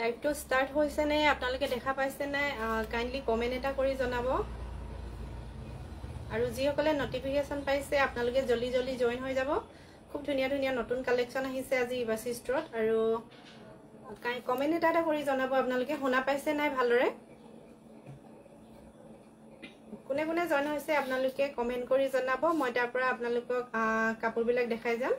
live two start হইছে নে আপোনালোকে দেখা পাইছে নে কাইন্ডলি কমেন্ট এটা কৰি জনাব আৰু যি সকলে নোটিফিকেশন পাইছে আপোনালোকে জলদি জলদি জয়েন হৈ যাব খুব ধুনিয়া ধুনিয়া নতুন কালেকশন আহিছে আজি ইবাসি ষ্টৰত আৰু কমেন্ট এটা কৰি জনাব আপোনালোকে শুনা পাইছে নাই ভালৰে কোনে কোনে জয়েন হৈছে আপোনালোকে কমেন্ট কৰি জনাব মই তাৰ পৰা আপোনালোকক কাপোৰ বিলাক দেখাই যাম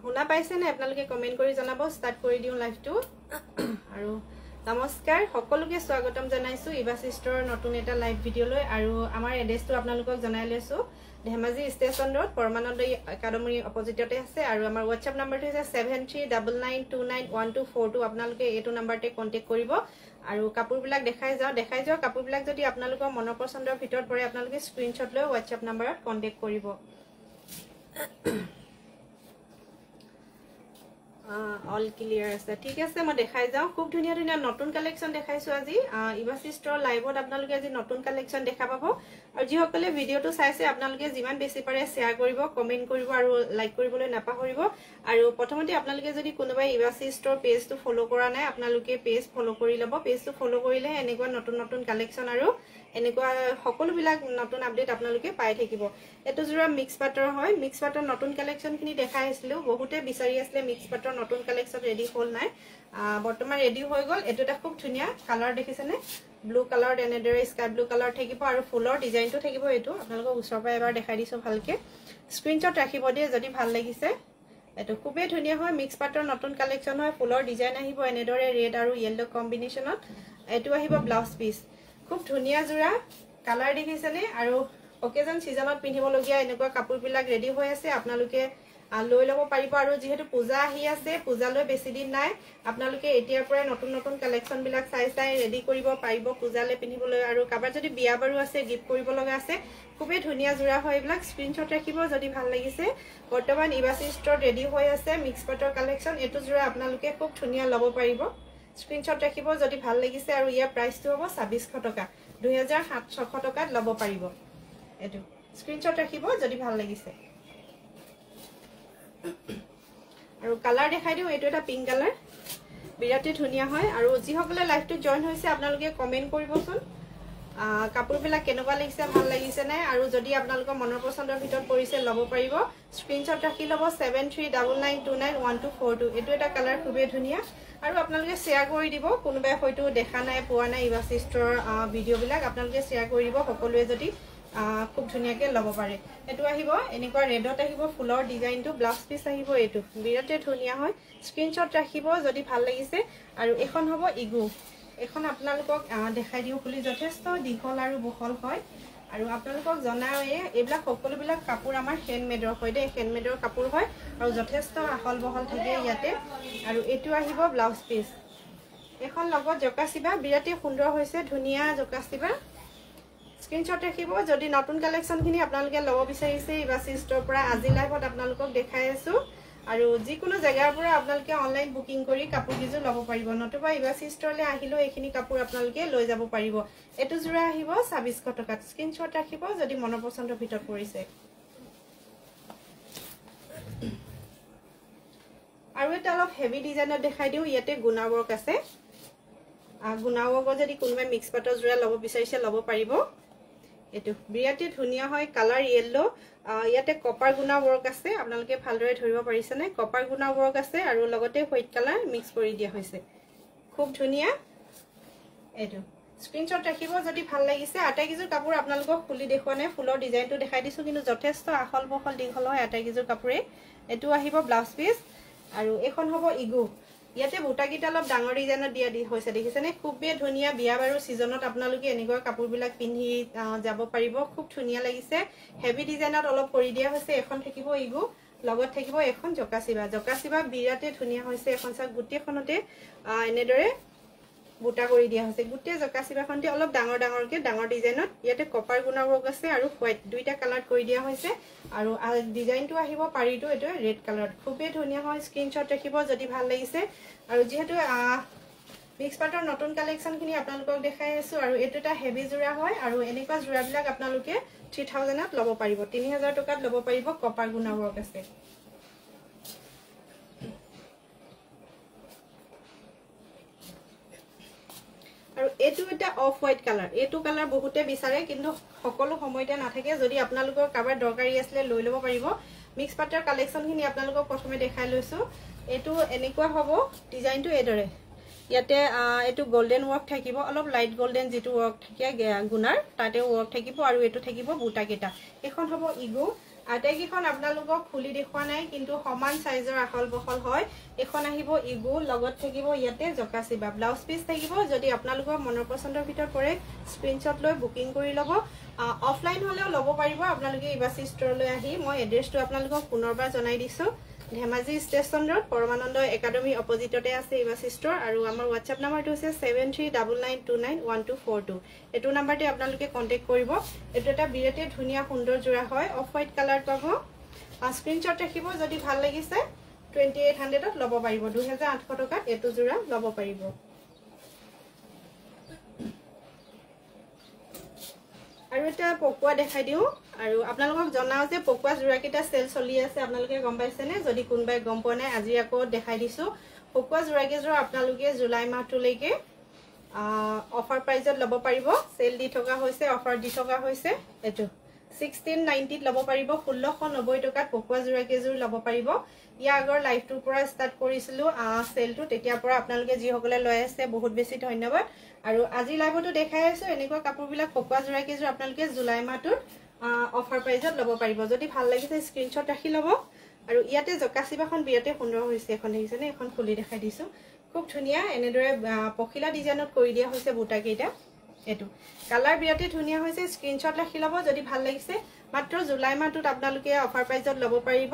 শুনা পাইছে নে আপোনালোকে কমেন্ট কৰি জনাব স্টাৰ্ট কৰি দিও লাইভটো আৰু নমস্কাৰ সকলোকে স্বাগতম জনাইছো ইবাসি ষ্টৰৰ নতুন এটা লাইভ ভিডিও লৈ আৰু আমাৰ এড্ৰেছটো আপোনালোকক জনাই লৈছো ধেমাজি ষ্টেচন ৰোড পৰমানন্দ একাডেমী অপজিটতে আছে আৰু আমাৰ WhatsApp নম্বৰটো হৈছে 7399291242 আপোনালোকে এইটো নম্বৰতে কন্টাক্ট কৰিব আৰু কাপোৰবিলাক দেখাই যাও কাপোৰবিলাক যদি আপোনালোকৰ মনৰ পছন্দৰ ভিতৰত পৰে আপোনালোকে স্ক্ৰিনশ্বট লৈ WhatsApp নম্বৰত কন্টাক্ট কৰিব অল ক্লিয়াৰ আছে ঠিক আছে মই দেখাই যাও খুব ধুনিয়া ধুনিয়া নতুন কালেকশন দেখাইছো আজি ইবাসি ষ্টৰ লাইভত আপোনালোকে আজি নতুন কালেকশন দেখা পাব আৰু যি সকলে ভিডিওটো চাইছে আপোনালোকে যিমান বেছি পাৰে শেয়াৰ কৰিব কমেন্ট কৰিব আৰু লাইক কৰিবলৈ নাপাহৰিব আৰু প্ৰথমতে আপোনালোকে যদি কোনোবাই ইবাসি ষ্টৰ পেজটো ফলো কৰা নাই আপোনালোকে পেজ ফলো কৰি লব পেজটো ফলো কৰিলে এনেকুৱা নতুন নতুন কালেকশন আৰু এনেকুৱা সকলো বিলাক নতুন আপডেট আপোনালোকে পাই থাকিব এটো জুৰা মিক্স পাটৰ হয় মিক্স পাটৰ নতুন কালেকশন খিনি দেখাই আছিলো বহুতে বিচাৰি আছিল মিক্স পাটৰ নতুন কালেকশন ৰেডি হল নাই বৰ্তমান ৰেডি হৈ গল এটো এটা খুব ধুনিয়া কালাৰ দেখিছেনে ব্লু কালাৰ এনেদৰে স্কাই ব্লু কালাৰ থাকিব আৰু ফুলৰ ডিজাইনটো থাকিব এটো আপোনালোকক উছৰ পৰা এবাৰ দেখাই দিছো ভালকে স্ক্ৰিনশ্বট ৰাখিব দিয়ে যদি ভাল লাগিছে এটো খুবেই ধুনিয়া হয় মিক্স পাটৰ নতুন কালেকশন হয় ফুলৰ ডিজাইন আহিব এনেদৰে ৰেড আৰু ইয়েলো কম্বিনেশনত এটো আহিব ব্লাউজ পিস খুব ধুনিয়া জুৰা কালাৰ দেখিছেনে আৰু অকেজন সিজনত পিন্ধিব লগিয়া এনেকুৱা কাপোৰ বিলাক ৰেডি হৈ আছে আপোনালোকে লৈ লব পাৰিব আৰু যেহেতু পূজা আহি আছে পূজালৈ বেছি দিন নাই আপোনালোকে এতিয়াৰ পৰা নতুন নতুন কালেকশন বিলাক চাই ৰেডি কৰিব পাৰিব পূজালৈ পিন্ধিবলৈ আৰু কাবাৰ যদি বিয়া বাৰু আছে গিফট কৰিব লগা আছে খুবেই ধুনিয়া জুৰা হয় এইবিলাক স্ক্ৰিনশ্বট ৰাখিব যদি ভাল লাগিছে বৰ্তমান ইবাসি ষ্টৰত ৰেডি হৈ আছে মিক্স পাটৰ কালেকশন এটো জুৰা আপোনালোকে খুব ধুনিয়া লব পাৰিব স্ক্ৰিনশ্বট ৰাখিব যদি ভাল লাগিছে আৰু ইয়াৰ প্ৰাইসটো হ'ব 2600 টকা 2700 টকাত লব পাৰিব এটো স্ক্ৰিনশ্বট ৰাখিব যদি ভাল লাগিছে আৰু কালাৰ দেখাই দিও এটো এটা পিংক কালাৰ বিৰাটে ধুনিয়া হয় আৰু যি সকলে লাইভটো জয়েন হৈছে আপোনালোকে কমেন্ট কৰিবচোন কাপোৰবিলাক কেনেকুৱা লাগিছে ভাল লাগিছে নাই আৰু যদি আপোনালোকৰ মনৰ পছন্দৰ ভিতৰত পৰিছে লব পাৰিব স্ক্ৰিনশ্বট ৰাখি লব 7399291242 এটো এটা কালাৰ খুবেই ধুনিয়া আৰু আপোনালোকে শেয়াৰ কৰি দিব কোনোবাই হয়তো দেখা নাই পোৱা নাই ইবাসি ষ্টৰ ভিডিও বিলাক আপোনালোকে শেয়াৰ কৰি দিব সকলোৱে যদি খুব ধুনিয়াকে লব পাৰে এটো আহিব এনেকুৱা ৰেডত আহিব ফুলৰ ডিজাইনটো ব্লাউজ পিস আহিব এটো বিৰাটে ধুনিয়া হয় স্ক্ৰিনশ্বট ৰাখিব যদি ভাল লাগিছে আৰু এখন হ'ব ইগু এখন আপোনালোকক দেখাই দিও খুলি যথেষ্ট দীঘল আৰু বহল হয় আৰু আপোনালোকক জনাওয়ে এইবিলাক সকলোবিলাক কাপোৰ আমাৰ হ্যান্ডমেডৰ হয় দে হ্যান্ডমেডৰ কাপোৰ হয় আৰু যথেষ্ট আহল বহল থাকে ইয়াতে আৰু এটো আহিব ব্লাউজ পিস এখন লগত জকাছিবা বিৰাটে সুন্দৰ হৈছে ধুনিয়া জকাছিবা স্ক্ৰিনশ্বট ৰাখিব যদি নতুন কালেকশন খিনি আপোনালোকে লব বিচাৰিছে ইবাসি ষ্টৰৰ পৰা আজি লাইভত আপোনালোকক দেখাই আছো আৰু যিকোনো জায়গাৰ পৰা আপোনালোকে অনলাইন বুকিং কৰি কাপোৰ কিজু লব পাৰিব নতুবা ইবাসি ষ্টৰলে আহিলো এইখিনি কাপোৰ আপোনালোকে লৈ যাব পাৰিব এটো জুৰা আহিব 2600 টকাত স্ক্ৰিনশ্বট ৰাখিব যদি মনৰ পছন্দৰ ভিতৰত পৰিছে আৰু এটা অলপ হেভি ডিজাইনত দেখাই দিও ইয়াতে গুণা ৱৰ্ক আছে গুণা ৱৰ্ক যদি কোনোবাই মিক্স পাটৰ জুৰা লব বিচাৰিছে লব পাৰিব এটো বিৰাটে ধুনিয়া হয় কালাৰ ইয়েলো ইয়াতে কপাৰ গুণা ৱৰ্ক আছে আপোনালোকে ভালদৰে ধৰিব পাৰিছে নে কপাৰ গুণা ৱৰ্ক আছে আৰু লগতে হোৱাইট কালাৰ মিক্স কৰি দিয়া হৈছে খুব ধুনিয়া এটো স্ক্ৰিনশ্বট ৰাখিব যদি ভাল লাগিছে আটাইকিজোৰ কাপোৰ আপোনালোকক খুলি দেখুৱা নাই ফুলৰ ডিজাইনটো দেখাই দিছো কিন্তু যথেষ্ট আহল বহল দীঘল হয় আটাইকিজোৰ কাপোৰে এটো আহিব ব্লাউজ পিস আৰু এখন হ'ব ইগু ইয়াতে বুটাকিটা অলপ ডাঙৰ ডিজাইনত দিয়া হৈছে দেখিছেনে খুবেই ধুনিয়া বিয়া বাৰু সিজনত আপোনালোকে এনেকুৱা কাপোৰবিলাক পিন্ধি যাব পাৰিব খুব ধুনিয়া লাগিছে হেভি ডিজাইনত অলপ কৰি দিয়া হৈছে এখন থাকিব ইগু লগত থাকিব এখন জকাছিবা বিৰাটে ধুনিয়া হৈছে এখন চাক গুটেখনতে এনেদৰে বুটা কৰি দিয়া হৈছে গুটে জকাছিবাখনতে অলপ ডাঙৰকে ডাঙৰ ডিজাইনত ইয়াতে কপাৰ গুণা ৱৰ্ক আছে আৰু হোৱাইট দুইটা কালাৰ কৰি দিয়া হৈছে আৰু ডিজাইনটো আহিব পাৰিটো এটো ৰেড কালাৰ খুবেই ধুনিয়া হয় স্ক্ৰিনশ্বট ৰাখিব যদি ভাল লাগিছে আৰু যেহেতু মিক্স পাটৰ নতুন কালেকশ্যনখিনি আপোনালোকক দেখাই আছো আৰু এইটো এটা হেভি জোৰা হয় আৰু এনেকুৱা জোৰাবিলাক আপোনালোকে 3000ত ল'ব পাৰিব 3000 টকাত ল'ব পাৰিব কপাৰ গুণা ৱৰ্ক আছে আৰু এইটো এটা অফ হোৱাইট কালাৰ এইটো কালাৰ বহুতে বিচাৰে কিন্তু সকলো সময়তে নাথাকে যদি আপোনালোকৰ কাবাৰ দৰকাৰী আছে লৈ ল'ব পাৰিব মিক্স পাটৰ কালেকশ্যনখিনি আপোনালোকক প্ৰথমে দেখাই লৈছো এইটো এনেকুৱা হ'ব ডিজাইনটো এদৰে ইয়াতে এটো গোল্ডেন ওয়াৰ্ক থাকিব অলপ লাইট গোল্ডেন যেটো ওয়াৰ্ক থাকে গুনাৰ তাতে ওয়াৰ্ক থাকিব আৰু এটো থাকিব বুটা কেটা এখন হ'ব ইগো আটাইকেখন আপোনালোকক খুলি দেখুৱা নাই কিন্তু সমান সাইজৰ আহল বহল হয় এখন আহিব ইগো লগত থাকিব ইয়াতে জকাসিবা ব্লাউজ পিস থাকিব যদি আপোনালোকৰ মনৰ পছন্দৰ ভিতৰ পৰে স্ক্ৰিনশ্বট লৈ বুকিং কৰি লব অফলাইন হলেও লব পাৰিব আপোনালোকে ইবাসি ষ্টৰলৈ আহি মই এড্ৰেছটো আপোনালোকক পুনৰবাৰ জনাই দিছো ধেমাজি ষ্টেচন ৰোড পৰমানন্দ একাডেমি অপজিটতে আছে ইবাসি ষ্টৰ আৰু আমাৰ WhatsApp নম্বৰটো আছে 7399291242 এটো নম্বৰতে আপোনালোকে কন্টাক্ট কৰিব এটো এটা বিৰাতে ধুনিয়া সুন্দৰ জোৰা হয় অফ হোৱাইট কালাৰ পাব স্ক্ৰিনশ্বট ৰাখিব যদি ভাল লাগিছে 2800ত ল'ব পাৰিব 2800 টকাত এটো জোৰা ল'ব পাৰিব আৰু এটা পকুৱা দেখাই দিও আৰু আপোনালোকক জনাও যে পকুৱা জোৰাকিটা সেল চলি আছে আপোনালোকে গম পাইছেনে যদি কোনবাই গম পোৱা নাই আজি আকৌ দেখাই দিছো পকুৱা জোৰাকিজৰ আপোনালোকে জুলাই মাহটোলৈকে অফাৰ প্ৰাইজত ল'ব পাৰিব সেল দি থকা হৈছে অফাৰ দি থকা হৈছে এটো 1690 ল'ব পাৰিব 1690 টকাত পকুৱা জোৰাকিজৰ ল'ব পাৰিব ইয়া আগৰ লাইভটোৰ পৰা ষ্টাৰ্ট কৰিছিলো সেলটো তেতিয়াৰ পৰা আপোনালোকে যি সকলে লৈ আছে বহুত বেছি ধন্যবাদ আৰু আজি লাইভটো দেখাই আছো এনেকুৱা কাপোৰবিলাক পকুৱা জোৰাকিজৰ আপোনালোকে জুলাই মাহটোৰ অফাৰ প্ৰাইজত ল'ব পাৰিব যদি ভাল লাগিছে স্ক্ৰিনশ্বট ৰাখি ল'ব আৰু ইয়াতে জকাসিবাখন বিৰাতে সুন্দৰ হৈছে এখন দেখিছেনে এখন খুলি দেখাই দিছো খুব ধুনিয়া এনেদৰে পখিলা ডিজাইনত কৰি দিয়া হৈছে বুটা কেইটা এটো কালাৰ বিৰাতে ধুনিয়া হৈছে স্ক্ৰিনশ্বট ৰাখি ল'ব যদি ভাল লাগিছে মাত্ৰ জুলাই মাহটোত আপোনালোকে অফাৰ প্ৰাইজত ল'ব পাৰিব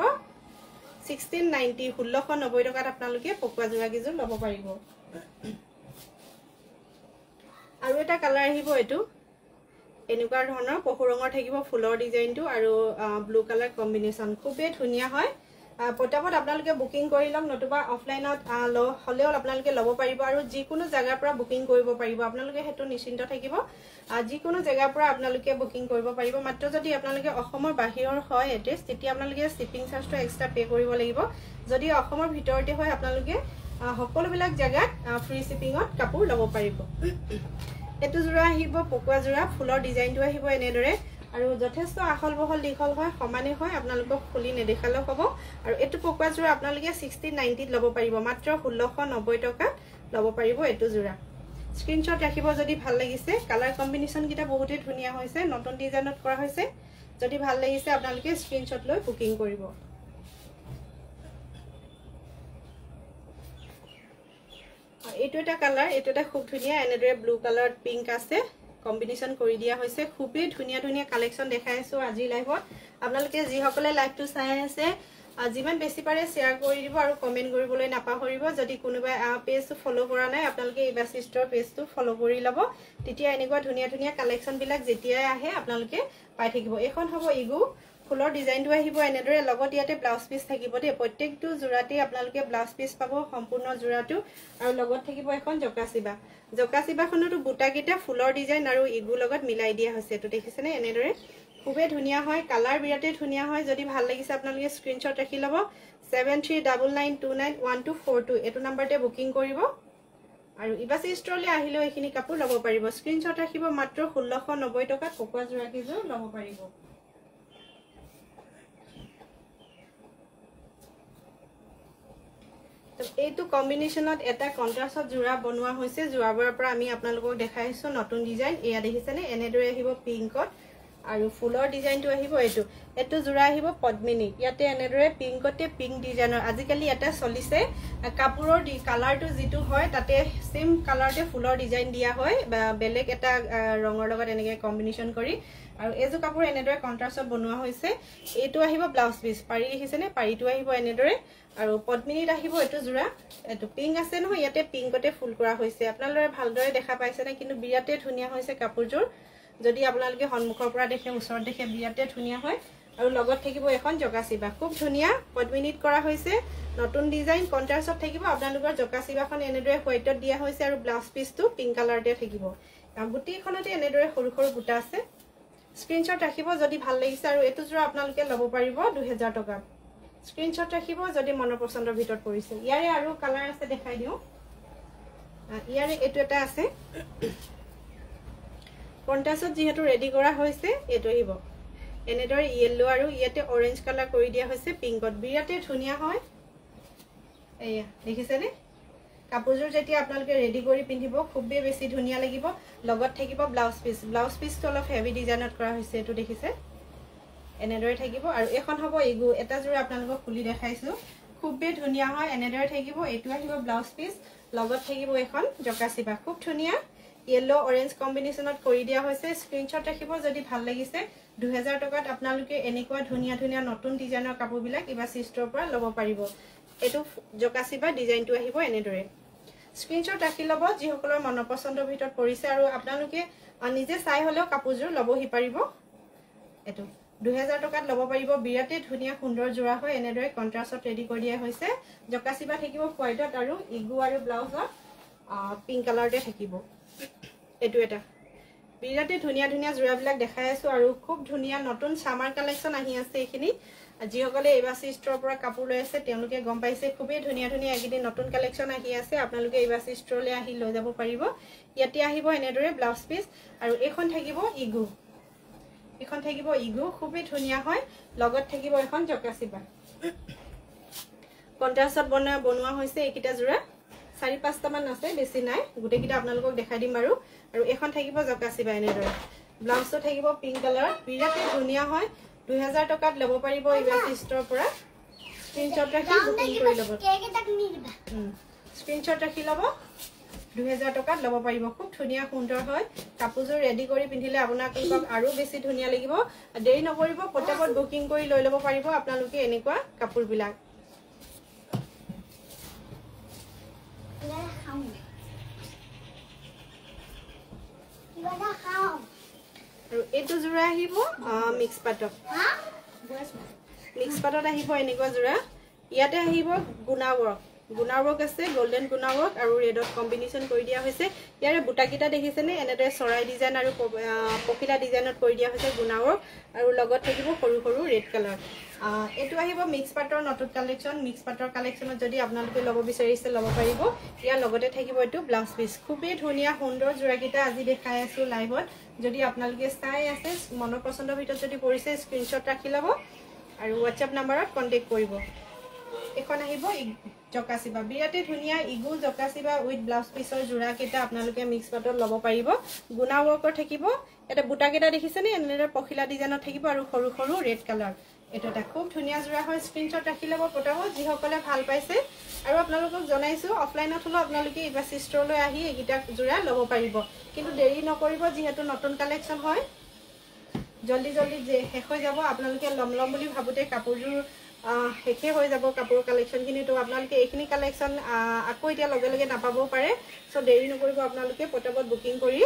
1690 1690 টকাত আপোনালোকে পকুৱা জোৰাকিজৰ ল'ব পাৰিব আৰু এটা কালাৰ আহিব এটো এনেকুৱা ধৰণৰ পহু ৰঙৰ থাকিব ফুলৰ ডিজাইনটো আৰু ব্লু কালাৰ কম্বিনেশন খুবেই ধুনিয়া হয় পটাপট আপোনালোকে বুকিং কৰি লওক নতুবা অফলাইনত হলেও আপোনালোকে ল'ব পাৰিব আৰু যিকোনো জায়গাৰ পৰা বুকিং কৰিব পাৰিব আপোনালোকে হেতু নিশ্চিন্ত থাকিব যিকোনো জায়গাৰ পৰা আপোনালোকে বুকিং কৰিব পাৰিব মাত্ৰ যদি আপোনালোকে অসমৰ বাহিৰৰ হয় এড্ৰেছ তেতিয়া আপোনালোকে শিপিং চাৰ্জটো এক্সট্ৰা পে কৰিব লাগিব যদি অসমৰ ভিতৰতে হয় আপোনালোকে সকলোবিলাক জায়গাত ফ্ৰী শিপিংত কাপোৰ ল'ব পাৰিব এটো জোৰা আহিব পকুৱা জোৰা ফুলৰ ডিজাইনটো আহিব এনেদৰে আৰু যথেষ্ট আহল বহল দীঘল হয় সমানে হয় আপোনালোকক খুলি নেদেখালেও হ'ব আৰু এটো পকুৱা জোৰা আপোনালোকে 1690 ত ল'ব পাৰিব মাত্ৰ 1690 টকাত ল'ব পাৰিব এটো জোৰা স্ক্ৰিনশ্বট ৰাখিব যদি ভাল লাগিছে কালাৰ কম্বিনেশন কিটা বহুতে ধুনিয়া হৈছে নতুন ডিজাইনত কৰা হৈছে যদি ভাল লাগিছে আপোনালোকে স্ক্ৰিনশ্বট লৈ বুকিং কৰিব এটো এটা কালাৰ এটো এটা খুব ধুনিয়া এনেদৰে ব্লু কালাৰ পিঙ্ক আছে কম্বিনেশন কৰি দিয়া হৈছে খুবেই ধুনিয়া ধুনিয়া কালেকশন দেখাই আছো আজি লাইভত আপোনালোকে যি সকলে লাইভটো চাই আছে যিমান বেছি পাৰে শেয়াৰ কৰি দিব আৰু কমেন্ট কৰিবলৈ নাপাহৰিব যদি কোনোবাই পেজটো ফলো কৰা নাই আপোনালোকে ইবাসি ষ্টৰ পেজটো ফলো কৰি লব তেতিয়া এনেকুৱা ধুনিয়া ধুনিয়া কালেকশন বিলাক যেতিয়াই আহে আপোনালোকে পাই থাকিব এখন হ'ব ইগু ফুলৰ ডিজাইনটো আহিব এনেদৰে লগত ইয়াতে ব্লাউজ পিস থাকিব দে প্ৰত্যেকটো জোৰাতে আপোনালোকে ব্লাউজ পিস পাব সম্পূৰ্ণ জোৰাটো আৰু লগত থাকিব এখন জকাসিবাখনটো বুটা কেটা ফুলৰ ডিজাইন আৰু ইগু লগত মিলাই দিয়া হৈছে এটো দেখিছেনে এনেদৰে খুবেই ধুনিয়া হয় কালাৰ বিৰাতে ধুনিয়া হয় যদি ভাল লাগিছে আপোনালোকে স্ক্ৰিনশ্বট ৰাখি ল'ব 7399291242 এটো নম্বৰতে বুকিং কৰিব আৰু ইবাসি ষ্টৰলৈ আহিলে এইখিনি কাপোৰ ল'ব পাৰিব স্ক্ৰিনশ্বট ৰাখিব মাত্ৰ 1690 টকাত পকুৱা জোৰাকিজৰ ল'ব পাৰিব এইটো কম্বিনেশনত এটা কন্ট্ৰাষ্টত জোৰা বনোৱা হৈছে জোৰাবৰ পৰা আমি আপোনালোকক দেখাইছো নতুন ডিজাইন এয়া দেখিছেনে এনেদৰে আহিব পিংকত আৰু ফুলৰ ডিজাইনটো আহিব এটো জোৰা আহিব পদ্মিনী ইয়াতে এনেদৰে পিংকতে পিংক ডিজাইনৰ আজিকালি এটা চলিছে কাপোৰৰ কালাৰটো যেটো হয় তাতে সেম কালাৰতে ফুলৰ ডিজাইন দিয়া হয় বেলেগ এটা ৰঙৰ লগত এনেকে কম্বিনেশন কৰি আৰু এজো কাপোৰ এনেদৰে কন্ট্ৰাষ্টত বনোৱা হৈছে এটো আহিব ব্লাউজ পিস পাৰি দেখিছেনে পাৰিটো আহিব এনেদৰে আৰু পদ্মিনীত আহিব এটো জোৰা এটো পিংক আছে নহয় ইয়াতে পিংকতে ফুল কৰা হৈছে আপোনালোকে ভালদৰে দেখা পাইছেনে কিন্তু বিৰাতে ধুনিয়া হৈছে কাপোৰজোৰ যদি আপোনালোকে সন্মুখৰ পৰা দেখে ওচৰত দেখে বিৰাতে ধুনিয়া হয় আৰু লগত থাকিব এখন জকাচিবা খুব ধুনীয়া পদ্মিনীত কৰা হৈছে নতুন ডিজাইন কন্ট্ৰাষ্টত থাকিব আপোনালোকৰ জকাচিবাখন এনেদৰে হোৱাইটত দিয়া হৈছে আৰু ব্লাউজ পিসটো পিংক কালাৰতে থাকিব বুটিখনতে এনেদৰে সৰু সৰু বুটা আছে স্ক্ৰিনশ্বট ৰাখিব যদি ভাল লাগিছে আৰু এটো জোৰা আপোনালোকে ল'ব পাৰিব 2000 টকা স্ক্ৰিনশ্বট ৰাখিব যদি মনৰ পছন্দৰ ভিতৰত পৰিছে ইয়াৰে আৰু কালাৰ আছে দেখাই দিও ইয়াৰে এটো এটা আছে কন্ট্ৰাষ্টত যেহেতু ৰেডি কৰা হৈছে এটো আহিব এনেদৰে ইয়েলো আৰু ইয়াতে অৰেঞ্জ কালাৰ কৰি দিয়া হৈছে পিংকত বিৰাতে ধুনীয়া হয় এয়া দেখিছেনে কাপোৰজোৰ যেতিয়া আপোনালোকে ৰেডি কৰি পিন্ধিব খুবই বেছি ধুনীয়া লাগিব লগত থাকিব ব্লাউজ পিসটো অলপ হেভি ডিজাইনত কৰা হৈছে এটো দেখিছে এনেদৰে থাকিব আৰু এখন হ'ব ইগু এটা জোৰা আপোনালোকক খুলি দেখাইছো খুবই ধুনীয়া হয় এনেদৰে থাকিব এটো আহিব ব্লাউজ পিস লগত থাকিব এখন জকাচিবা খুব ধুনীয়া ইয়েলো অৰেঞ্জ কম্বিনেশনত কৰি দিয়া হৈছে স্ক্ৰিনশ্বট ৰাখিব যদি ভাল লাগিছে 2000 টকাত আপোনালোকে এনেকুৱা ধুনীয়া ধুনীয়া নতুন ডিজাইনৰ কাপোৰবিলাক ইবা সিষ্টৰ পৰা ল'ব পাৰিব এটো জকাচিবা ডিজাইনটো আহিব এনেদৰে স্ক্ৰিনশ্বট ৰাখি ল'ব যি সকলৰ মনৰ পছন্দৰ ভিতৰত পৰিছে আৰু আপোনালোকে নিজে চাই হলেও কাপোৰজোৰ ল'বহি পাৰিব এটো 2000 টকাত ল'ব পাৰিব বিৰাতে ধুনীয়া সুন্দৰ জোৰা হয় এনেদৰে কন্ট্ৰাষ্টত ৰেডি কৰি দিয়া হৈছে জকাচিবা থাকিব হোৱাইটত আৰু ইগু আৰু ব্লাউজত পিংক কালাৰতে থাকিব এটো এটা বিৰাতে ধুনীয়া ধুনীয়া জোৰাবিলাক দেখাই আছো আৰু খুব ধুনীয়া নতুন সামাৰ কালেকচন আহি আছে এখিনি যি সকলে এবাসি ষ্টৰৰ পৰা কাপোৰ লৈ আছে তেওঁলোকে গম পাইছে খুবই ধুনীয়া ধুনীয়া এগিদি নতুন কালেকচন আহি আছে আপোনালোকে এবাসি ষ্টৰলৈ আহি লৈ যাব পাৰিব ইয়াতে আহিব এনেদৰে ব্লাউজ পিস আৰু এখন থাকিব ইগু খুবই ধুনীয়া হয় লগত থাকিব এখন জকাচিবা কন্ট্ৰাষ্টত বনোৱা হৈছে একিটা জোৰা 4-5টা মান আছে বেছি নাই গুটে কিটা আপোনালোকক দেখাই দিম আৰু এখন থাকিব জকাচিবা এনেদৰে ব্লাউজটো থাকিব পিংক কালাৰ বিৰাতে ধুনীয়া হয় 2000 টকাত ল'ব পাৰিব ইবাসি ষ্টৰৰ পৰা স্ক্ৰিনশ্বট ৰাখি বুকিং কৰি ল'ব স্ক্ৰিনশ্বট ৰাখি ল'ব 2000 টকাত ল'ব পাৰিব খুব ধুনীয়া সুন্দৰ হয় কাপোৰজোৰ ৰেডি কৰি পিন্ধিলে আপোনালোকক আৰু বেছি ধুনীয়া লাগিব দেৰি নকৰিব পটাপট বুকিং কৰি লৈ ল'ব পাৰিব আপোনালোকে এনেকুৱা কাপোৰবিলাক আৰু এটো জোৰা আহিব মিক্স পাটত আহিব এনেকুৱা জোৰা ইয়াতে আহিব গুণাৱৰ্ক আছে গোল্ডেন গুণাৱৰ্ক আৰু ৰেডত কম্বিনেশন কৰি দিয়া হৈছে ইয়াৰে বুটাকিটা দেখিছেনে এনেদৰে চৰাই ডিজাইন আৰু পখিলা ডিজাইনত কৰি দিয়া হৈছে গুণাৱৰ্ক আৰু লগত থাকিব সৰু সৰু ৰেড কালাৰ এটো আহিব মিক্স পাটৰ নতুন কালেকচন মিক্স পাটৰ কালেকচনত যদি আপোনালোকে ল'ব বিচাৰিছে ল'ব পাৰিব ইয়াৰ লগতে থাকিব এটো ব্লাউজ পিস খুবই ধুনীয়া সুন্দৰ জোৰাকিটা আজি দেখাই আছো লাইভত যদি আপোনালোকে চাই আছে মনৰ পছন্দৰ ভিতৰত যদি পৰিছে স্ক্ৰিনশ্বট ৰাখি ল'ব আৰু WhatsApp নম্বৰত কন্টাক্ট কৰিব এখন আহিব জকাচিবা বিৰাতে ধুনীয়া ইগু জকাচিবা উইথ ব্লাউজ পিসৰ জোৰাকিটা আপোনালোকে মিক্স পাটত ল'ব পাৰিব গুণাৱৰ্কৰ থাকিব এটা বুটাকিটা দেখিছেনে এনেদৰে পখিলা ডিজাইনত থাকিব আৰু সৰু সৰু ৰেড কালাৰ এটো এটা খুব ধুনীয়া জোৰা হয় স্ক্ৰিনশ্বট ৰাখি ল'ব পটাপট যি সকলে ভাল পাইছে আৰু আপোনালোকক জনাইছো অফলাইনত হলো আপোনালোকে ইবাসি ষ্টৰলৈ আহি এগিটা জোৰা ল'ব পাৰিব কিন্তু দেৰি নকৰিব যেহেতু নতুন কালেকচন হয় জলদি যে শেষ হৈ যাব আপোনালোকে লম বুলি ভাবুতে কাপোৰজোৰ হেকে হৈ যাব কাপোৰ কালেকচন খিনি তো আপোনালোকে এইখিনি কালেকচন আকৌ এতিয়া লগে লগে নাপাবও পাৰে সো দেৰি নকৰিব আপোনালোকে পটাপট বুকিং কৰি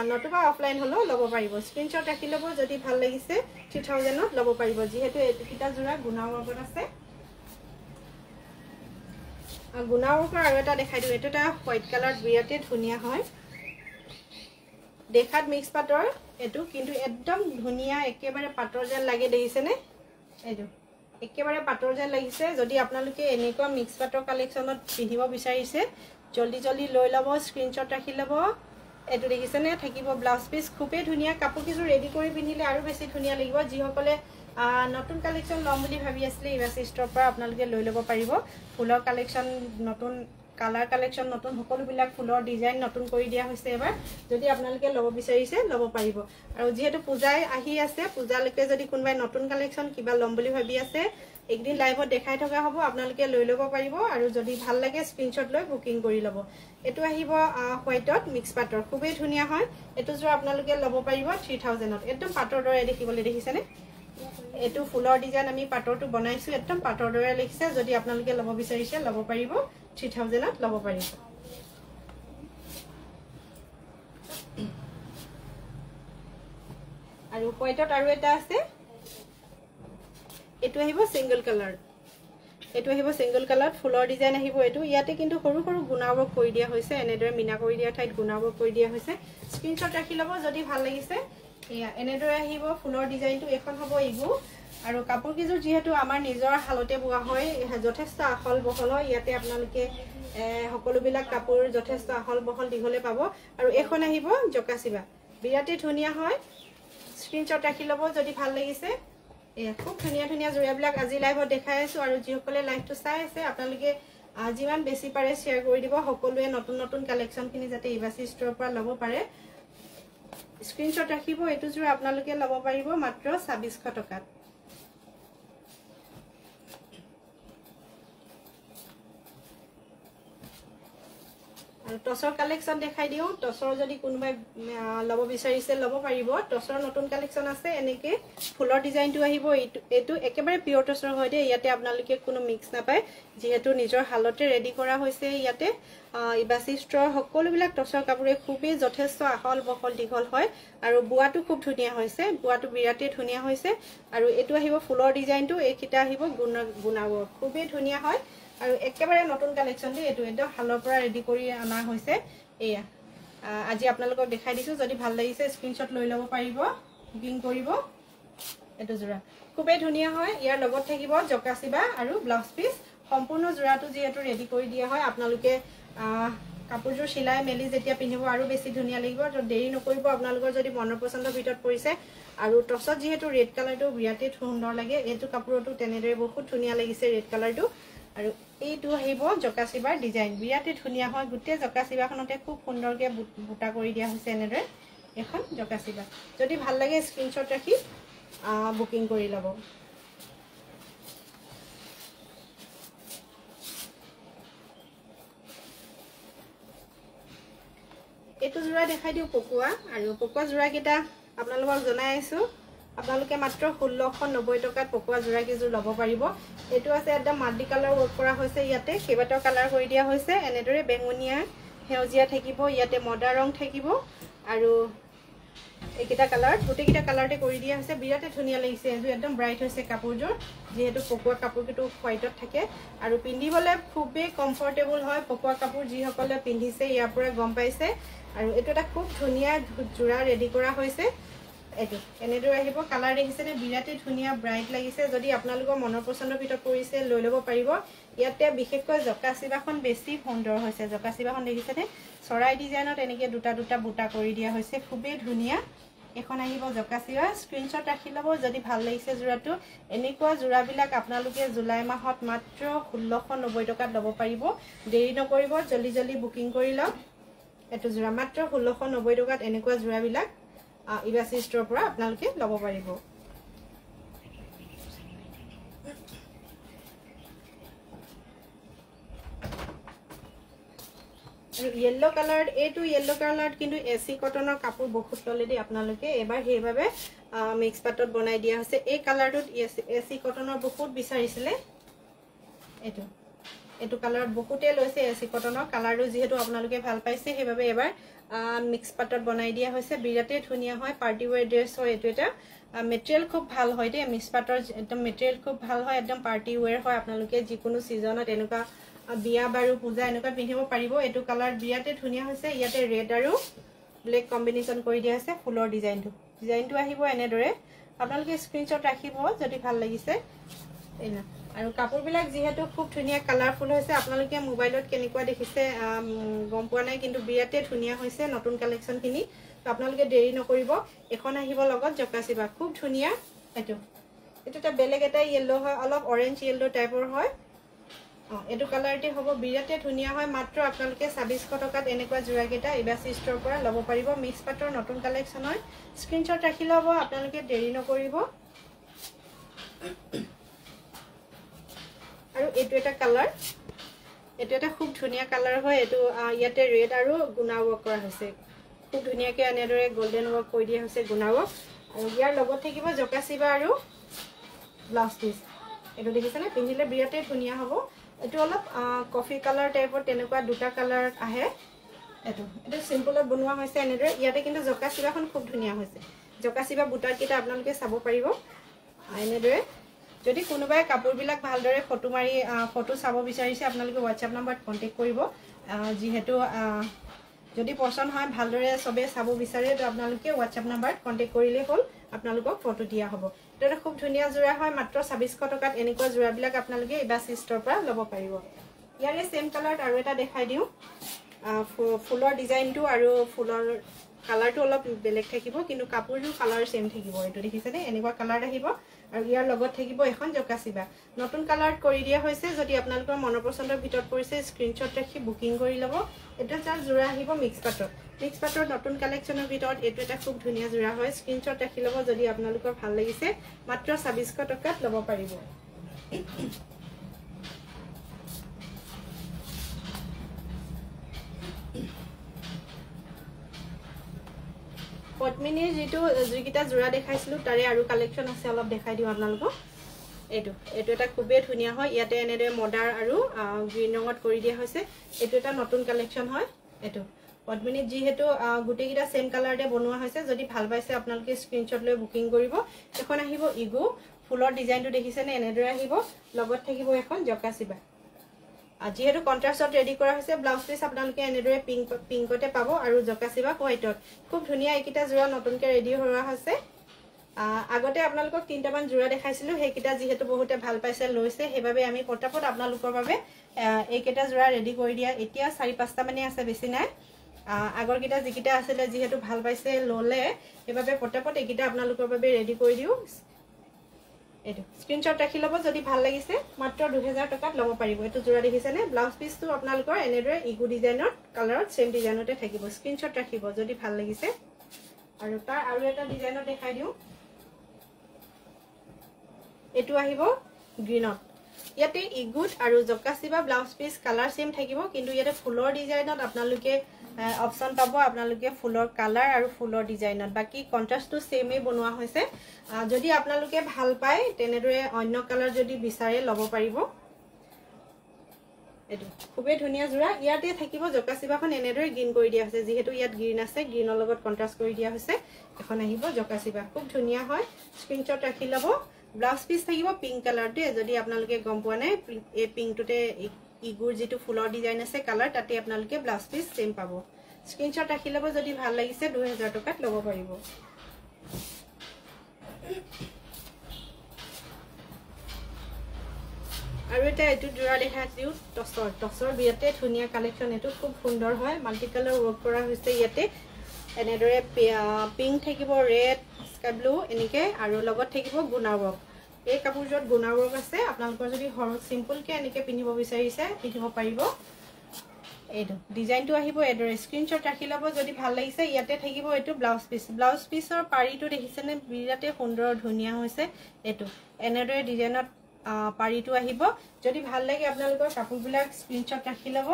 নতুবা অফলাইন হলো ল'ব পাৰিব স্ক্ৰিনশ্বট ৰাখি ল'ব যদি ভাল লাগিছে 3000 ত ল'ব পাৰিব যেহেতু একিটা জোৰা গুণাৱৰ্কত আছে গুণাৱৰ্কৰ আৰু এটা দেখাই দিও এটো এটা হোৱাইট কালাৰ বিৰাতে ধুনীয়া হয় দেখাত মিক্স পাটৰ এটো কিন্তু একদম ধুনীয়া একেবাৰে পাটৰ যেন লাগে দেখিছেনে এটো একেবাৰে পাটৰ যেন লাগিছে যদি আপোনালোকে এনেকুৱা মিক্স পাটৰ কালেকচনত পিন্ধিব বিচাৰিছে জলদি লৈ ল'ব স্ক্ৰিনশ্বট ৰাখি ল'ব এটো দেখিছেনে থাকিব ব্লাউজ পিস খুবই ধুনীয়া কাপোৰ কিছু ৰেডি কৰি পিন্ধিলে আৰু বেছি ধুনীয়া লাগিব যি সকলে নতুন কালেকচন ল'ম বুলি ভাবি আছিল ইবাসি ষ্টৰৰ পৰা আপোনালোকে লৈ ল'ব পাৰিব ফুলৰ কালেকচন নতুন কালাৰ কালেকচন নতুন সকলোবিলাক ফুলৰ ডিজাইন নতুন কৰি দিয়া হৈছে এবাৰ যদি আপোনালোকে ল'ব বিচাৰিছে ল'ব পাৰিব আৰু যেহেতু পূজাই আহি আছে পূজালৈকে যদি কোনোবাই নতুন কালেকচন কিবা ল'ম বুলি ভাবি আছে একদিন লাইভত দেখাই থকা হ'ব আপোনালোকে লৈ ল'ব পাৰিব আৰু যদি ভাল লাগে স্ক্ৰিনশ্বট লৈ বুকিং কৰি ল'ব এটো আহিব হোৱাইটত মিক্স পাটৰ খুবই ধুনীয়া হয় এটো জোৰ আপোনালোকে ল'ব পাৰিব 3000 ত একদম পাটৰ দৰে দেখিবলৈ দেখিছেনে এটো ফুলৰ ডিজাইন আমি পাটৰটো বনাইছো একদম পাটৰ দৰে লিখিছে যদি আপোনালোকে ল'ব বিচাৰিছে ল'ব পাৰিব 3000 ত ল'ব পাৰিব আৰু হোৱাইটত আৰু এটা আছে এটো আহিব সিঙ্গল কালাৰ এটো আহিব সিঙ্গল কালাৰ ফুলৰ ডিজাইন আহিব এটো ইয়াতে কিন্তু সৰু সৰু গুণাৱৰ্ক কৰি দিয়া হৈছে এনেদৰে মিনা কৰি দিয়া ঠাইত গুণাৱৰ্ক কৰি দিয়া হৈছে স্ক্ৰিনশ্বট ৰাখি লব যদি ভাল লাগিছে ইয়া এনেদৰে আহিব ফুলৰ ডিজাইনটো এখন হ'ব ইগু আৰু কাপোৰ কিজোৰ যেহেতু আমাৰ নিজৰ হালতে বোৱা হয় যথেষ্ট আহল বহল হয় ইয়াতে আপোনালোকে সকলোবিলাক কাপোৰ যথেষ্ট আহল বহল দীঘলে পাব আৰু এখন আহিব জকাচিবা বিৰাটে ধুনিয়া হয় স্ক্ৰিনশ্বট ৰাখি লব যদি ভাল লাগিছে খুব ধুনিয়া ধুনিয়া জোৰাবিলাক আজি লাইভত দেখাই আছো আৰু যিসকলে লাইভটো চাই আছে আপোনালোকে যিমান বেছি পাৰে শেয়াৰ কৰি দিব সকলোৱে নতুন নতুন কালেকশনখিনি যাতে ইবাসি ষ্টৰৰ পৰা ল'ব পাৰে স্ক্ৰিনশ্বট ৰাখিব এটো জোৰা আপোনালোকে ল'ব পাৰিব মাত্ৰ 2600 টকাত আৰু টসৰ কালেকশন দেখাই দিও টসৰ যদি কোনোবাই লব বিচাৰিছে লব পাৰিব টসৰ নতুন কালেকশন আছে এনেকে ফুলৰ ডিজাইনটো আহিব এটো একেবাৰে পিওৰ টসৰ হয় দে ইয়াতে আপোনালোকে কোনো মিক্স নাপায় যেহেতু নিজৰ হালতে ৰেডি কৰা হৈছে ইয়াতে ইবাসি ষ্টৰ সকলোবিলাক টসৰ কাপোৰে খুবেই যথেষ্ট আহল বহল দীঘল হয় আৰু বুৱাটো খুব ধুনিয়া হৈছে বুৱাটো বিৰাটে ধুনিয়া হৈছে আৰু এটো আহিব ফুলৰ ডিজাইনটো একিটা আহিব গুণাৱৰ্ক খুবেই ধুনিয়া হয় আৰু একেবাৰে নতুন কালেকশন দি এটো একদম হালৰ পৰা ৰেডি কৰি আনা হৈছে এয়া আজি আপোনালোকক দেখাই দিছো যদি ভাল লাগিছে স্ক্ৰিনশ্বট লৈ লব পাৰিব বুকিং কৰিব এটো জোৰা খুবেই ধুনিয়া হয় ইয়াৰ লগত থাকিব জকাচিবা আৰু ব্লাউজ পিস সম্পূৰ্ণ জোৰাটো যেহেতু ৰেডি কৰি দিয়া হয় আপোনালোকে কাপোৰজোৰ সিলাই মেলি যেতিয়া পিন্ধিব আৰু বেছি ধুনিয়া লাগিব তো দেৰি নকৰিব আপোনালোকৰ যদি মনৰ পছন্দৰ ভিতৰত পৰিছে আৰু টসত যেহেতু ৰেড কালাৰটো বিৰাটে সুন্দৰ লাগে এটো কাপোৰটো তেনেদৰে বহুত ধুনিয়া লাগিছে ৰেড কালাৰটো আৰু এইটো আহিব জকাচিবাৰ ডিজাইন বিৰাটে ধুনিয়া হয় গুটে জকাচিবাখনতে খুব সুন্দৰকে বুটা কৰি দিয়া হৈছে এনেদৰে এখন জকাচিবা যদি ভাল লাগে স্ক্ৰিনশ্বট ৰাখি বুকিং কৰি লব এটো জোৰা দেখাই দিও পকুৱা আৰু পকুৱা জোৰা কেটা আপোনালোকক জনাই আছো আপোনালোকে মাত্ৰ 1690 টকাত পকুৱা জোৰা কিজোৰ লব পাৰিব এটো আছে একদম মাল্টি কালাৰ ওয়াৰ্ক কৰা হৈছে ইয়াতে কেবাটাও কালাৰ কৰি দিয়া হৈছে এনেদৰে বেঙুনিয়া হেউজিয়া থাকিব ইয়াতে মডা ৰং থাকিব আৰু একিটা কালাৰ গুটেকিটা কালাৰতে কৰি দিয়া হৈছে বিৰাটে ধুনিয়া লাগিছে এটো একদম ব্ৰাইট হৈছে কাপোৰজোৰ যেহেতু পকুৱা কাপোৰ কিটো হোৱাইটত থাকে আৰু পিন্ধিবলে খুবেই কমফৰ্টেবল হয় পকুৱা কাপোৰ যি সকলে পিন্ধিছে ইয়াৰ পৰা গম পাইছে আৰু এটো এটা খুব ধুনিয়া জোৰা ৰেডি কৰা হৈছে এটো এনেদৰে আহিব কালাৰ দেখিছে নে বিৰাটে ধুনিয়া ব্ৰাইট লাগিছে যদি আপোনালোকৰ মনৰ পছন্দৰ ভিতৰত পৰিছে লৈ লব পাৰিব ইয়াতে বিশেষকৈ জকাচিবাখন বেছি সুন্দৰ হৈছে জকাচিবাখন দেখিছে নে চৰাই ডিজাইনত এনেকে দুটা দুটা বুটা কৰি দিয়া হৈছে খুবেই ধুনিয়া এখন আহিব জকাচিবা স্ক্ৰিনশ্বট ৰাখি লব যদি ভাল লাগিছে জোৰাটো এনেকুৱা জোৰাবিলাক আপোনালোকে জুলাই মাহত মাত্ৰ 1690 টকাত লব পাৰিব দেৰি নকৰিব জলদি জলদি বুকিং কৰি লওক এটো জোৰা মাত্ৰ 1690 টকাত এনেকুৱা জোৰাবিলাক ইবাসি ষ্টৰৰ পৰা আপোনালোকে লব পাৰিব আৰু ইয়েলো কালাৰ এটো ইয়েলো কালাৰত কিন্তু এসি কটনৰ কাপোৰ বহুত ললে দি আপোনালোকে এবাৰ হেইভাবে মিক্স পাটত বনাই দিয়া হৈছে এই কালাৰটোত এসি কটনৰ বহুত বিচাৰিছিলে এটো কালাৰত বহুতে লৈছে এসি কটনৰ কালাৰটো যেহেতু আপোনালোকে ভাল পাইছে হেইভাবে এবাৰ মিক্স পাটত বনাই দিয়া হৈছে বিৰাটে ধুনিয়া হয় পাৰ্টি ওয়্যাৰ ড্ৰেছ হয় এটো এটা মেটেৰিয়েল খুব ভাল হয় দে মিক্স পাটৰ একদম মেটেৰিয়েল খুব ভাল হয় একদম পাৰ্টি ওয়্যাৰ হয় আপোনালোকে যিকোনো সিজনত এনেকুৱা বিয়া বাৰু পূজা এনেকুৱা পিন্ধিব পাৰিব এটো কালাৰ বিৰাটে ধুনিয়া হৈছে ইয়াতে ৰেড আৰু ব্ল্যাক কম্বিনেশন কৰি দিয়া আছে ফুলৰ ডিজাইনটো আহিব এনেদৰে আপোনালোকে স্ক্ৰিনশ্বট ৰাখিব যদি ভাল লাগিছে এনা আৰু কাপোৰবিলাক যেহেতু খুব ধুনিয়া কালাৰফুল হৈছে আপোনালোকে মোবাইলত কেনেকুৱা দেখিছে গম পোৱা নাই কিন্তু বিৰাটে ধুনিয়া হৈছে নতুন কালেকশনখিনি তো আপোনালোকে দেৰি নকৰিব এখন আহিব লগত জকাচিবা খুব ধুনিয়া এটো এটা বেলেগ এটা ইয়েলো হয় অলপ অৰেঞ্জ ইয়েলো টাইপৰ হয় এটো কালাৰটি হ'ব বিৰাটে ধুনিয়া হয় মাত্ৰ আপোনালোকে 2600 টকাত এনেকুৱা জোৰা কেটা ইবাসি ষ্টৰৰ পৰা লব পাৰিব মিক্স পাটৰ নতুন কালেকশন হয় স্ক্ৰিনশ্বট ৰাখি লব আপোনালোকে দেৰি নকৰিব আৰু এটো এটা কালাৰ এটো এটা খুব ধুনিয়া কালাৰ হয় এটো ইয়াতে ৰেড আৰু গুণা ওয়াৰ্ক কৰা হৈছে খুব ধুনিয়াকে এনেদৰে গোল্ডেন ওয়াৰ্ক কৰি দিয়া হৈছে গুণা ওয়াৰ্ক আৰু ইয়াৰ লগত থাকিব জকাচিবা আৰু ব্লাউজ পিস এটো দেখিছেনে পিন্ধিলে বিৰাটে ধুনিয়া হ'ব এটো অলপ কফি কালাৰ টাইপৰ তেনেকুৱা দুটা কালাৰ আহে এটো সিম্পলত বনোৱা হৈছে এনেদৰে ইয়াতে কিন্তু জকাচিবাখন খুব ধুনিয়া হৈছে জকাচিবা বুটাৰ কিটা আপোনালোকে চাব পাৰিব এনেদৰে যদি কোনোবাই কাপোৰবিলাক ভালদৰে ফটো মাৰি ফটো চাব বিচাৰিছে আপোনালোকে হোৱাটছআপ নাম্বাৰত কণ্টেক্ট কৰিব যিহেতু যদি পছন্দ হয় ভালদৰে সবে চাব বিচাৰে তো আপোনালোকে হোৱাটছআপ নাম্বাৰত কণ্টেক্ট কৰিলে হ'ল আপোনালোকক ফটো দিয়া হ'ব এটা খুব ধুনীয়া জোৰা হয় মাত্ৰ 2600 টকাত এনেকুৱা জোৰাবিলাক আপোনালোকে ইবাসি ষ্টৰৰ পৰা ল'ব পাৰিব ইয়াৰে সেম কালাৰত আৰু এটা দেখাই দিও ফুলৰ ডিজাইনটো আৰু ফুলৰ কালাৰটো অলপ বেলেগ থাকিব কিন্তু কাপোৰটোৰ কালাৰ সেম থাকিব এটো দেখিছেনে এনেকুৱা কালাৰ আহিব আৰু ইয়াৰ লগত থাকিব এখন জকাচিবা নতুন কালাৰত কৰি দিয়া হৈছে যদি আপোনালোকৰ মনৰ পছন্দৰ ভিতৰত পৰিছে স্ক্ৰিনশ্বট ৰাখি বুকিং কৰি ল'ব এটা চাৰ জোৰা আহিব মিক্স পাটৰ নতুন কালেকচনৰ ভিতৰত এটো এটা খুব ধুনীয়া জোৰা হয় স্ক্ৰিনশ্বট ৰাখি ল'ব যদি আপোনালোকৰ ভাল লাগিছে মাত্ৰ 2600 টকাত ল'ব পাৰিব পদ্মিনীৰ যিকিটা জোৰা দেখাইছিলো তাৰে আৰু কালেকচন আছে অলপ দেখাই দিও আপোনালোকক এটো এটা খুবেই ধুনীয়া হয় ইয়াতে এনেৰে মডাৰ আৰু গ্ৰীন ৰঙত কৰি দিয়া হৈছে এটো এটা নতুন কালেকচন হয় এটো পদ্মিনীৰ যিহেতু গুটেকিটা সেম কালাৰতে বনোৱা হৈছে যদি ভাল পাইছে আপোনালোকে স্ক্ৰিনশ্বট লৈ বুকিং কৰিব এখন আহিব ইগু ফুলৰ ডিজাইনটো দেখিছেনে এনেদৰে আহিব লগত থাকিব এখন জকাচিবা যেহেতু কন্ট্ৰাষ্টত ৰেডি কৰা হৈছে ব্লাউজ পিস আপোনালোকে এনেদৰে পিংকতে পাব আৰু জকাচিবা হোৱাইটত খুব ধুনীয়া এইকিটা জোৰা নতুনকৈ ৰেডি হোৱা হৈছে আগতে আপোনালোকক তিনটামান জোৰা দেখাইছিলো হেকিটা যেহেতু বহুতে ভাল পাইছে লৈছে হেবাবে আমি পটাপট আপোনালোকৰ বাবে এইকেটা জোৰা ৰেডি কৰি দিয়া এতিয়া 4-5টা মানে আছে বেছি নাই আগৰ কিটা যিকিটা আছিল যেহেতু ভাল পাইছে ললে হেবাবে পটাপট এইকিটা আপোনালোকৰ বাবে ৰেডি কৰি দিও এটো স্ক্ৰিনশ্বট ৰাখি ল'ব যদি ভাল লাগিছে মাত্ৰ 2000 টকাত ল'ব পাৰিব এটো জোৰা দেখিছেনে ব্লাউজ পিসটো আপোনালোকৰ এনেদৰে ইগু ডিজাইনৰ কালাৰত সেম ডিজাইনতে থাকিব স্ক্ৰিনশ্বট ৰাখিব যদি ভাল লাগিছে আৰু তাৰ আৰু এটা ডিজাইনত দেখাই দিও এটো আহিব গ্ৰীনত ইয়াতে ইগুত আৰু জকাচিবা ব্লাউজ পিস কালাৰ সেম থাকিব কিন্তু ইয়াতে ফুলৰ ডিজাইনত আপোনালোকে অপচন পাব আপোনালোকে ফুলৰ কালাৰ আৰু ফুলৰ ডিজাইনত বাকি কন্ট্ৰাষ্টটো সেমে বনোৱা হৈছে যদি আপোনালোকে ভাল পায় তেনেদৰে অন্য কালাৰ যদি বিচাৰে ল'ব পাৰিব এটো খুবেই ধুনীয়া জোৰা ইয়াতে থাকিব জকাচিবাখন এনেদৰে গ্ৰীন কৰি দিয়া হৈছে যেহেতু ইয়াত গ্ৰীন আছে গ্ৰীনৰ লগত কন্ট্ৰাষ্ট কৰি দিয়া হৈছে এখন আহিব জকাচিবা খুব ধুনীয়া হয় স্ক্ৰিনশ্বট ৰাখি ল'ব ব্লাউজ পিস থাকিব পিংক কালাৰ দে যদি আপোনালোকে গম পোৱা নাই এই পিংকটোতে ইগুৰ যেটো ফুলৰ ডিজাইন আছে কালাৰ তাতে আপোনালোকে ব্লাউজ পিস সেম পাব স্ক্ৰিনশ্বট ৰাখি ল'ব যদি ভাল লাগিছে 2000 টকাত ল'ব পাৰিব আৰু এটা এটো জোৰা দেখাই দিও টসৰ বিয়াতে ধুনীয়া কালেকচন এটো খুব সুন্দৰ হয় মাল্টি কালাৰ ওয়াৰ্ক কৰা হৈছে ইয়াতে এনেদৰে পিংক থাকিব ৰেড স্কাই ব্লু এনেকে আৰু লগত থাকিব গুনা ওয়াৰ্ক এই কাপোৰজত গুনা ওয়াৰ্ক আছে আপোনালোকৰ যদি হৰ সিম্পল কে এনেকে পিন্ধিব বিচাৰিছে পিন্ধিব পাৰিব এইটো ডিজাইনটো আহিব এডৰে স্ক্ৰিনশ্বট ৰাখি ল'ব যদি ভাল লাগিছে ইয়াতে থাকিব এটো ব্লাউজ পিসৰ পাৰিটো দেখিছেনে বিৰাতে সুন্দৰ ধুনীয়া হৈছে এটো এনেদৰে ডিজাইনত পাৰিটো আহিব যদি ভাল লাগে আপোনালোকৰ কাপোৰবিলাক স্ক্ৰিনশ্বট ৰাখি ল'ব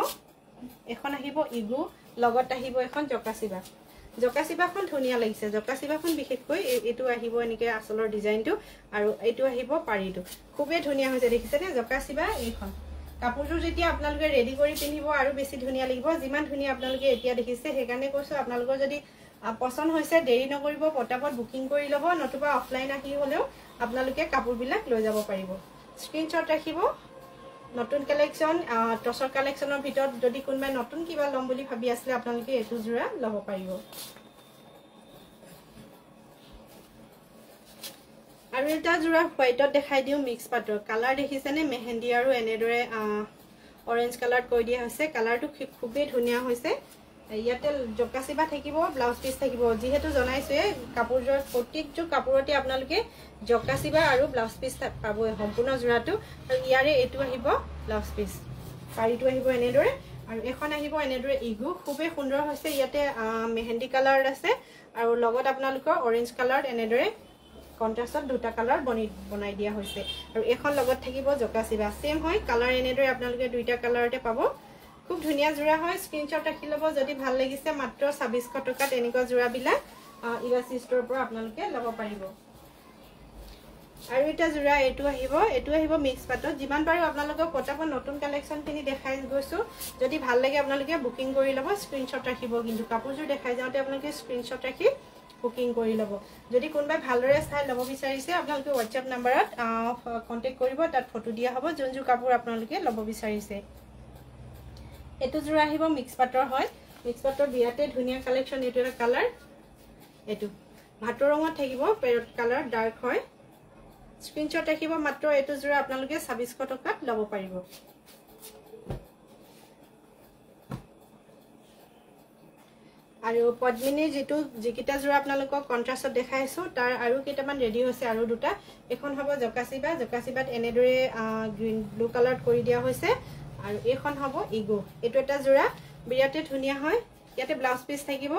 এখন আহিব ইগু লগত আহিব এখন জকাচিবাখন ধুনীয়া লাগিছে জকাচিবাখন বিশেষকৈ এটো আহিব এনেকে আসলৰ ডিজাইনটো আৰু এটো আহিব পাৰিটো খুবেই ধুনীয়া হৈছে দেখিছেনে জকাচিবা এইখন কাপোৰটো যেতিয়া আপোনালোকে ৰেডি কৰি পিন্ধিব আৰু বেছি ধুনীয়া লাগিব যিমান ধুনীয়া আপোনালোকে এতিয়া দেখিছে হেকাৰণে কৈছো আপোনালোকৰ যদি পছন্দ হৈছে দেৰি নকৰিব পটাপট বুকিং কৰি ল'ব নতুবা অফলাইন আহি হলেও আপোনালোকে কাপোৰবিলাক লৈ যাব পাৰিব স্ক্ৰিনশ্বট ৰাখিব নতুন কালেকচন টসৰ কালেকচনৰ ভিতৰত যদি কোনবাই নতুন কিবা লম বুলি ভাবি আছে আপোনালোকে এটো জোৰা ল'ব পাৰিব আৰু এটা জোৰা হোৱাইটত দেখাই দিও মিক্স পাটৰ কালাৰ দেখিছেনে মেহেন্দি আৰু এনেদৰে অৰেঞ্জ কালাৰ কৰি দিয়া হৈছে কালাৰটো খুবেই ধুনীয়া হৈছে ইয়াতে জকাচিবা থাকিব ব্লাউজ পিস থাকিব যেহেতু জনাইছে কাপোৰজৰ প্ৰত্যেকটো কাপোৰতে আপোনালোকে জকাচিবা আৰু ব্লাউজ পিস পাব সম্পূৰ্ণ জোৰাটো আৰু ইয়াৰে এটো আহিব ব্লাউজ পিস পাৰিটো আহিব এনেদৰে আৰু এখন আহিব এনেদৰে ইগু খুবেই সুন্দৰ হৈছে ইয়াতে মেহেন্দি কালাৰ আছে আৰু লগত আপোনালোকৰ অৰেঞ্জ কালাৰ এনেদৰে কন্ট্ৰাষ্টত দুটা কালাৰ বনাই দিয়া হৈছে আৰু এখন লগত থাকিব জকাচিবা সেম হয় কালাৰ এনেদৰে আপোনালোকে দুইটা কালাৰতে পাব খুব ধুনীয়া জোৰা হয় স্ক্ৰিনশ্বট ৰাখি ল'ব যদি ভাল লাগিছে মাত্ৰ 2600 টকাত এনেকুৱা জোৰাবিলাক ইবাসি ষ্টৰৰ পৰা আপোনালোকে ল'ব পাৰিব আৰু এটা জোৰা এটো আহিব মিক্স পাটত যিমান পাৰো আপোনালোকক পটাপট নতুন কালেকচন খিনি দেখাই গৈছো যদি ভাল লাগে আপোনালোকে বুকিং কৰি ল'ব স্ক্ৰিনশ্বট ৰাখিব কিন্তু কাপোৰজোৰ দেখাই যাওঁতে আপোনালোকে স্ক্ৰিনশ্বট ৰাখি বুকিং কৰি ল'ব যদি কোনোবাই ভালদৰে চাই ল'ব বিচাৰিছে আপোনালোকে WhatsApp নম্বৰত কন্টেক্ট কৰিব তাত ফটো দিয়া হ'ব যোনযোৰ কাপোৰ আপোনালোকে ল'ব বিচাৰিছে এটো জোৰা আহিব মিক্স পাটৰ হয় মিক্স পাটৰ বিয়াতে ধুনিয়া কালেকশন এটো এটা কালাৰ এটো ভাটৰ ৰঙত থাকিব পেৰট কালাৰ ডাৰ্ক হয় স্ক্ৰিনশ্বট ৰাখিব মাত্ৰ এটো জোৰা আপোনালোকে 2600 টকাত ল'ব পাৰিব আৰু পদ্মিনী যেটো যিকিটা জোৰা আপোনালোকক কন্ট্ৰাষ্টত দেখাইছো তাৰ আৰু কেইটামান ৰেডি হৈছে আৰু দুটা এখন হ'ব জকাসিবাত এনেদৰে গ্ৰীন ব্লু কালাৰত কৰি দিয়া হৈছে আৰু এখন হ'ব ইগো এটো এটা জোৰা বিৰাতে ধুনিয়া হয় ইয়াতে ব্লাউজ পিস থাকিব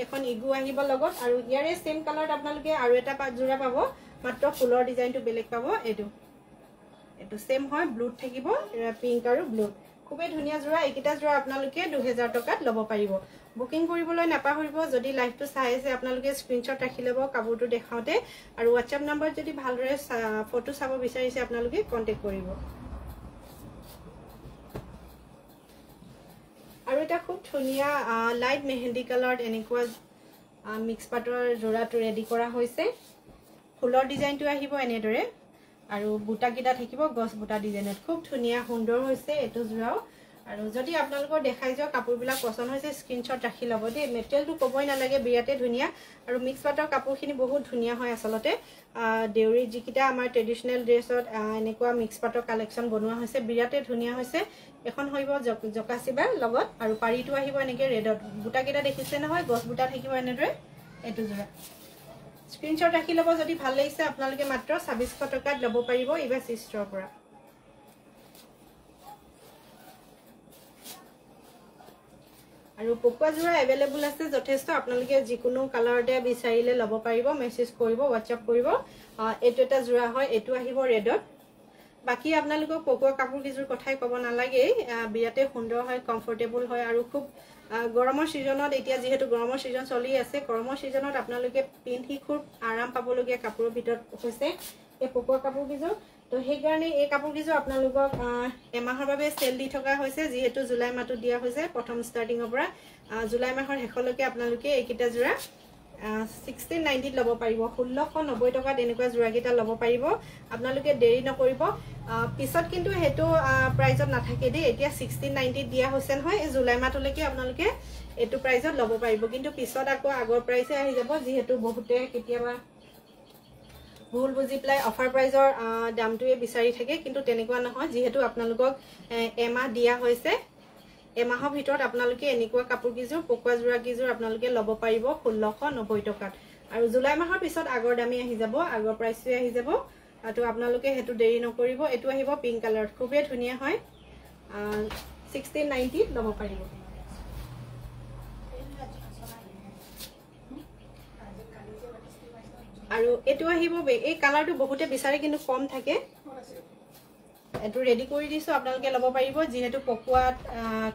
এখন ইগো আহিব লগত আৰু ইয়াৰে সেম কালাৰত আপোনালোকে আৰু এটা জোৰা পাব মাত্ৰ ফুলৰ ডিজাইনটো বেলেগ পাব এটো সেম হয় ব্লু থাকিব পিংক আৰু ব্লু খুবেই ধুনিয়া জোৰা এইকিটা জোৰা আপোনালোকে 2000 টকাত ল'ব পাৰিব বুকিং কৰিবলৈ নাপাহৰিব যদি লাইভটো চাই আছে আপোনালোকে স্ক্ৰিনশ্বট ৰাখি ল'ব কাপোৰটো দেখাওতে আৰু WhatsApp নম্বৰ যদি ভালদৰে ফটো চাব বিচাৰিছে আপোনালোকে কন্টেক্ট কৰিব আৰু এটা খুব ধুনিয়া লাইট মেহেন্দি কালাৰত এনেকুৱা মিক্স পাটৰ জোৰাটো ৰেডি কৰা হৈছে ফুলৰ ডিজাইনটো আহিব এনেদৰে আৰু বুটা কিটা থাকিব গছ বুটা ডিজাইনত খুব ধুনিয়া সুন্দৰ হৈছে এটো জোৰাও আৰু যদি আপোনালোকৰ দেখাই যোৱা কাপোৰবিলাক পছন্দ হৈছে স্ক্ৰিনশ্বট ৰাখি ল'ব দে মেটেৰিয়েলটো কবই নালাগে বিৰাতে ধুনিয়া আৰু মিক্স পাটৰ কাপোৰখিনি বহুত ধুনিয়া হয় আসলতে দেউৰী যিকিটা আমাৰ ট্ৰেডিশনেল ড্ৰেছত এনেকুৱা মিক্স পাটৰ কালেকশন বনোৱা হৈছে বিৰাতে ধুনিয়া হৈছে এখন হইব জকাসিবাৰ লগত আৰু পাৰিটো আহিব এনেকে ৰেডত বুটা কিটা দেখিছে নহয় গছ বুটা থাকিব এনেদৰে এটো জোৰা স্ক্ৰিনশ্বট ৰাখি ল'ব যদি ভাল লাগিছে আপোনালোকে মাত্ৰ 2600 টকাত ল'ব পাৰিব ইবা সিষ্টৰ পৰা আৰু পকুৱা জোৰা अवेलेबल আছে যথেষ্ট আপোনালোকে যিকোনো কালাৰতে বিচাৰিলে ল'ব পাৰিব মেছেজ কৰিব WhatsApp কৰিব এটো এটা জোৰা হয় এটো আহিব ৰেডত বাকি আপোনালোকক পকুৱা কাপোৰ কিজোৰ কথাই ক'ব নালাগে বিয়াতে সুন্দৰ হয় কমফৰ্টেবল হয় আৰু খুব গৰমৰ সিজনত এতিয়া যেহেতু গৰমৰ সিজন চলি আছে গৰমৰ সিজনত আপোনালোকে পিন্ধি খুব আৰাম পাবলগীয়া কাপোৰৰ ভিতৰত হৈছে এই পকুৱা কাপোৰ কিজোৰ তো সেই কাৰণে এই কাপোৰ কিজোৰ আপোনালোকক এমাহৰ বাবে সেল দি থকা হৈছে যেহেতু জুলাই মাহটো দিয়া হৈছে প্ৰথম ষ্টাৰ্টিংৰ পৰা জুলাই মাহৰ শেষলৈকে আপোনালোকে এইকিটা জোৰা 1690 ল'ব পাৰিব 1690 টকাত এনেকুৱা জোৰা কিটা ল'ব পাৰিব আপোনালোকে দেৰি নকৰিব পিছত কিন্তু হেতু প্ৰাইজত নাথাকে দে এতিয়া 1690 দিয়া হৈছে নহয় এই জুলাই মাহলৈকে আপোনালোকে এটো প্ৰাইজত ল'ব পাৰিব কিন্তু পিছত আকৌ আগৰ প্ৰাইসে আহি যাব যেহেতু বহুতে কেতিয়াবা ভুল বুজি প্লাই অফাৰ প্ৰাইজৰ দামটোৱে বিচাৰি থাকে কিন্তু তেনেকুৱা নহয় যেহেতু আপোনালোকক এমাহ দিয়া হৈছে এমাহৰ ভিতৰত আপোনালোকে এনেকুৱা কাপোৰ কিজোৰ পকুৱা জোৰা কিজোৰ আপোনালোকে ল'ব পাৰিব 1690 টকাত আৰু জুলাই মাহৰ পিছত আগৰ দামী আহি যাব আগৰ প্ৰাইসে আহি যাব আৰু আপোনালোকে হেতু দেৰি নকৰিব এটো আহিব পিংক কালাৰ খুবেই ধুনিয়া হয় 1690 ল'ব পাৰিব আৰু এটো আহিব এই কালাৰটো বহুতে বিচাৰে কিন্তু কম থাকে এটো ৰেডি কৰি দিছো আপোনালোকে ল'ব পাৰিব যেহেতু পকুৱাত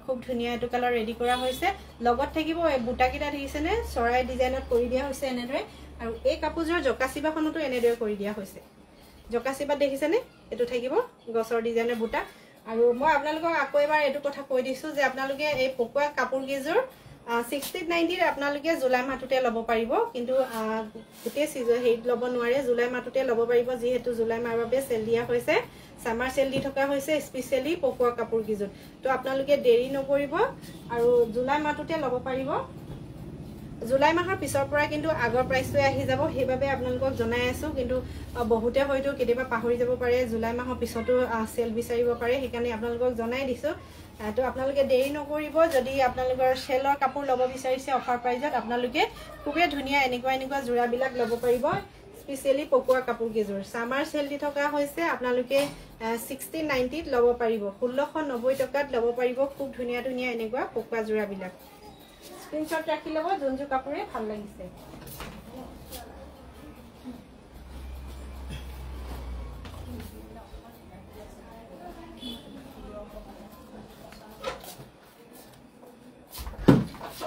খুব ধুনিয়া এটো কালাৰ ৰেডি কৰা হৈছে লগত থাকিব এই বুটা কিটা দেখিছে নে চৰাই ডিজাইনত কৰি দিয়া হৈছে এনেদৰে আৰু এই কাপোৰজোৰ জকাসিবাখনটো এনেদৰে কৰি দিয়া হৈছে জকাসিবা দেখিছে নে এটো থাকিব গছৰ ডিজাইনৰ বুটা আৰু মই আপোনালোকক আকৌ এবাৰ এটো কথা কৈ দিছো যে আপোনালোকে এই পকুৱা কাপোৰ কিজোৰ 1690 আপোনালোকে জুলাই মাহটোতে ল'ব পাৰিব কিন্তু গুটে সিজন হেইত ল'ব নোৱাৰে জুলাই মাহটোতে ল'ব পাৰিব যেহেতু জুলাই মাহৰ বাবে সেল দিয়া হৈছে সামাৰ সেল দি থকা হৈছে স্পেশালি পকুৱা কাপোৰ কিজোৰ তো আপোনালোকে দেৰি নকৰিব আৰু জুলাই মাহটোতে ল'ব পাৰিব জুলাই মাহৰ পিছৰ পৰা কিন্তু আগৰ প্ৰাইসটো আহি যাব হেইভাবে আপোনালোকক জনাই আছো কিন্তু বহুতে হয়তো কেতিয়াবা পাহৰি যাব পাৰে জুলাই মাহৰ পিছতো সেল বিচাৰিব পাৰে হেকাৰণে আপোনালোকক জনাই দিছো তো আপোনালোকে দেৰি নকৰিব যদি আপোনালোকৰ সেলৰ কাপোৰ ল'ব বিচাৰিছে অফাৰ প্ৰাইজত আপোনালোকে খুবেই ধুনিয়া এনেকুৱা জোৰাবিলাক ল'ব পাৰিব স্পেশালি পকুৱা কাপোৰ কিজোৰ সামাৰ সেল দি থকা হৈছে আপোনালোকে 1690 ল'ব পাৰিব 1690 টকাত ল'ব পাৰিব খুব ধুনিয়া এনেকুৱা পকুৱা জোৰাবিলাক স্ক্ৰিনশ্বট ৰাখি ল'ব যোনজো কাপোৰে ভাল লাগিছে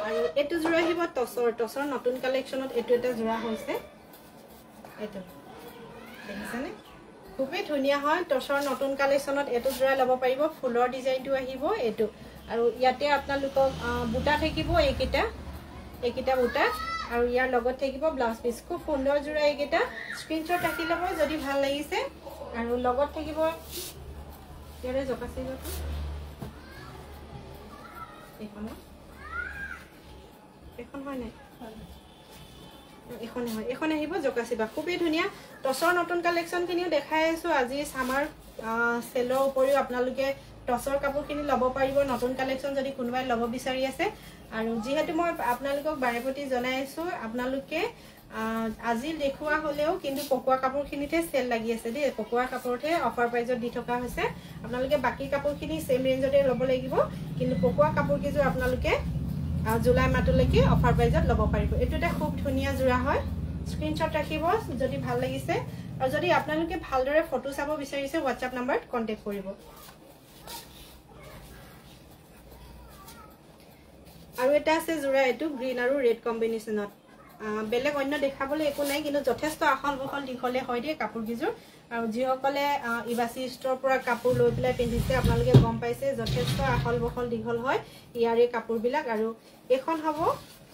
আৰু এটো জোৰা আহিব টসৰ নতুন কালেকশনত এটো এটা জোৰা হৈছে এটো দেখিছানে খুবেই ধুনিয়া হয় টসৰ নতুন কালেকশনত এটো জোৰা ল'ব পাৰিব ফুলৰ ডিজাইনটো আহিব এটো আৰু ইয়াতে আপোনালোকক বুটা থাকিব এইকিটা বুটা আৰু ইয়াৰ লগত থাকিব ব্লাউজ পিস খুব সুন্দৰ জোৰা এইকেইটা স্ক্ৰিনশ্বট ৰাখি ল'ব যদি ভাল লাগিছে আৰু লগত থাকিব ইয়াৰে জকাচিবাটো এখন হয় নাই এখন আহিব জকাচিবা খুবেই ধুনীয়া টছৰ নতুন কালেকশ্যনখিনিও দেখাই আছোঁ আজি সামাৰ চেলৰ উপৰিও আপোনালোকে টছৰ কাপোৰখিনি ল'ব পাৰিব নতুন কালেকশ্যন যদি কোনোবাই ল'ব বিচাৰি আছে আৰু যিহেতু মই আপোনালোকক বাৰেপতি জনাই আছোঁ আপোনালোকে আজি দেখুৱা হ'লেও কিন্তু পকোৱা কাপোৰখিনিতে চেল লাগি আছে দেই পকোৱা কাপোৰতে অফাৰ প্ৰাইজত দি থকা হৈছে আপোনালোকে বাকী কাপোৰখিনি চেম ৰেঞ্জতে ল'ব লাগিব কিন্তু পকোৱা কাপোৰকেইযোৰ আপোনালোকে জুলাই মাহলৈকে অফাৰ প্ৰাইজত ল'ব পাৰিব এইটো এটা খুব ধুনীয়া জোৰা হয় স্ক্ৰিনশ্বট ৰাখিব যদি ভাল লাগিছে আৰু যদি আপোনালোকে ভালদৰে ফটো চাব বিচাৰিছে হোৱাটছআপ নম্বৰত কণ্টেক্ট কৰিব আৰু এটা আছে জোৰা এইটো গ্ৰীণ আৰু ৰেড কম্বিনেশ্যনত বেলেগ অন্য দেখাবলৈ একো নাই কিন্তু যথেষ্ট আহল বহল দীঘলে হয় দেই কাপোৰকেইযোৰ আৰু যিসকলে ইবাচি ষ্ট'ৰৰ পৰা কাপোৰ লৈ পেলাই পিন্ধিছে আপোনালোকে গম পাইছে যথেষ্ট আহল বহল দীঘল হয় ইয়াৰে কাপোৰবিলাক আৰু এখন হ'ব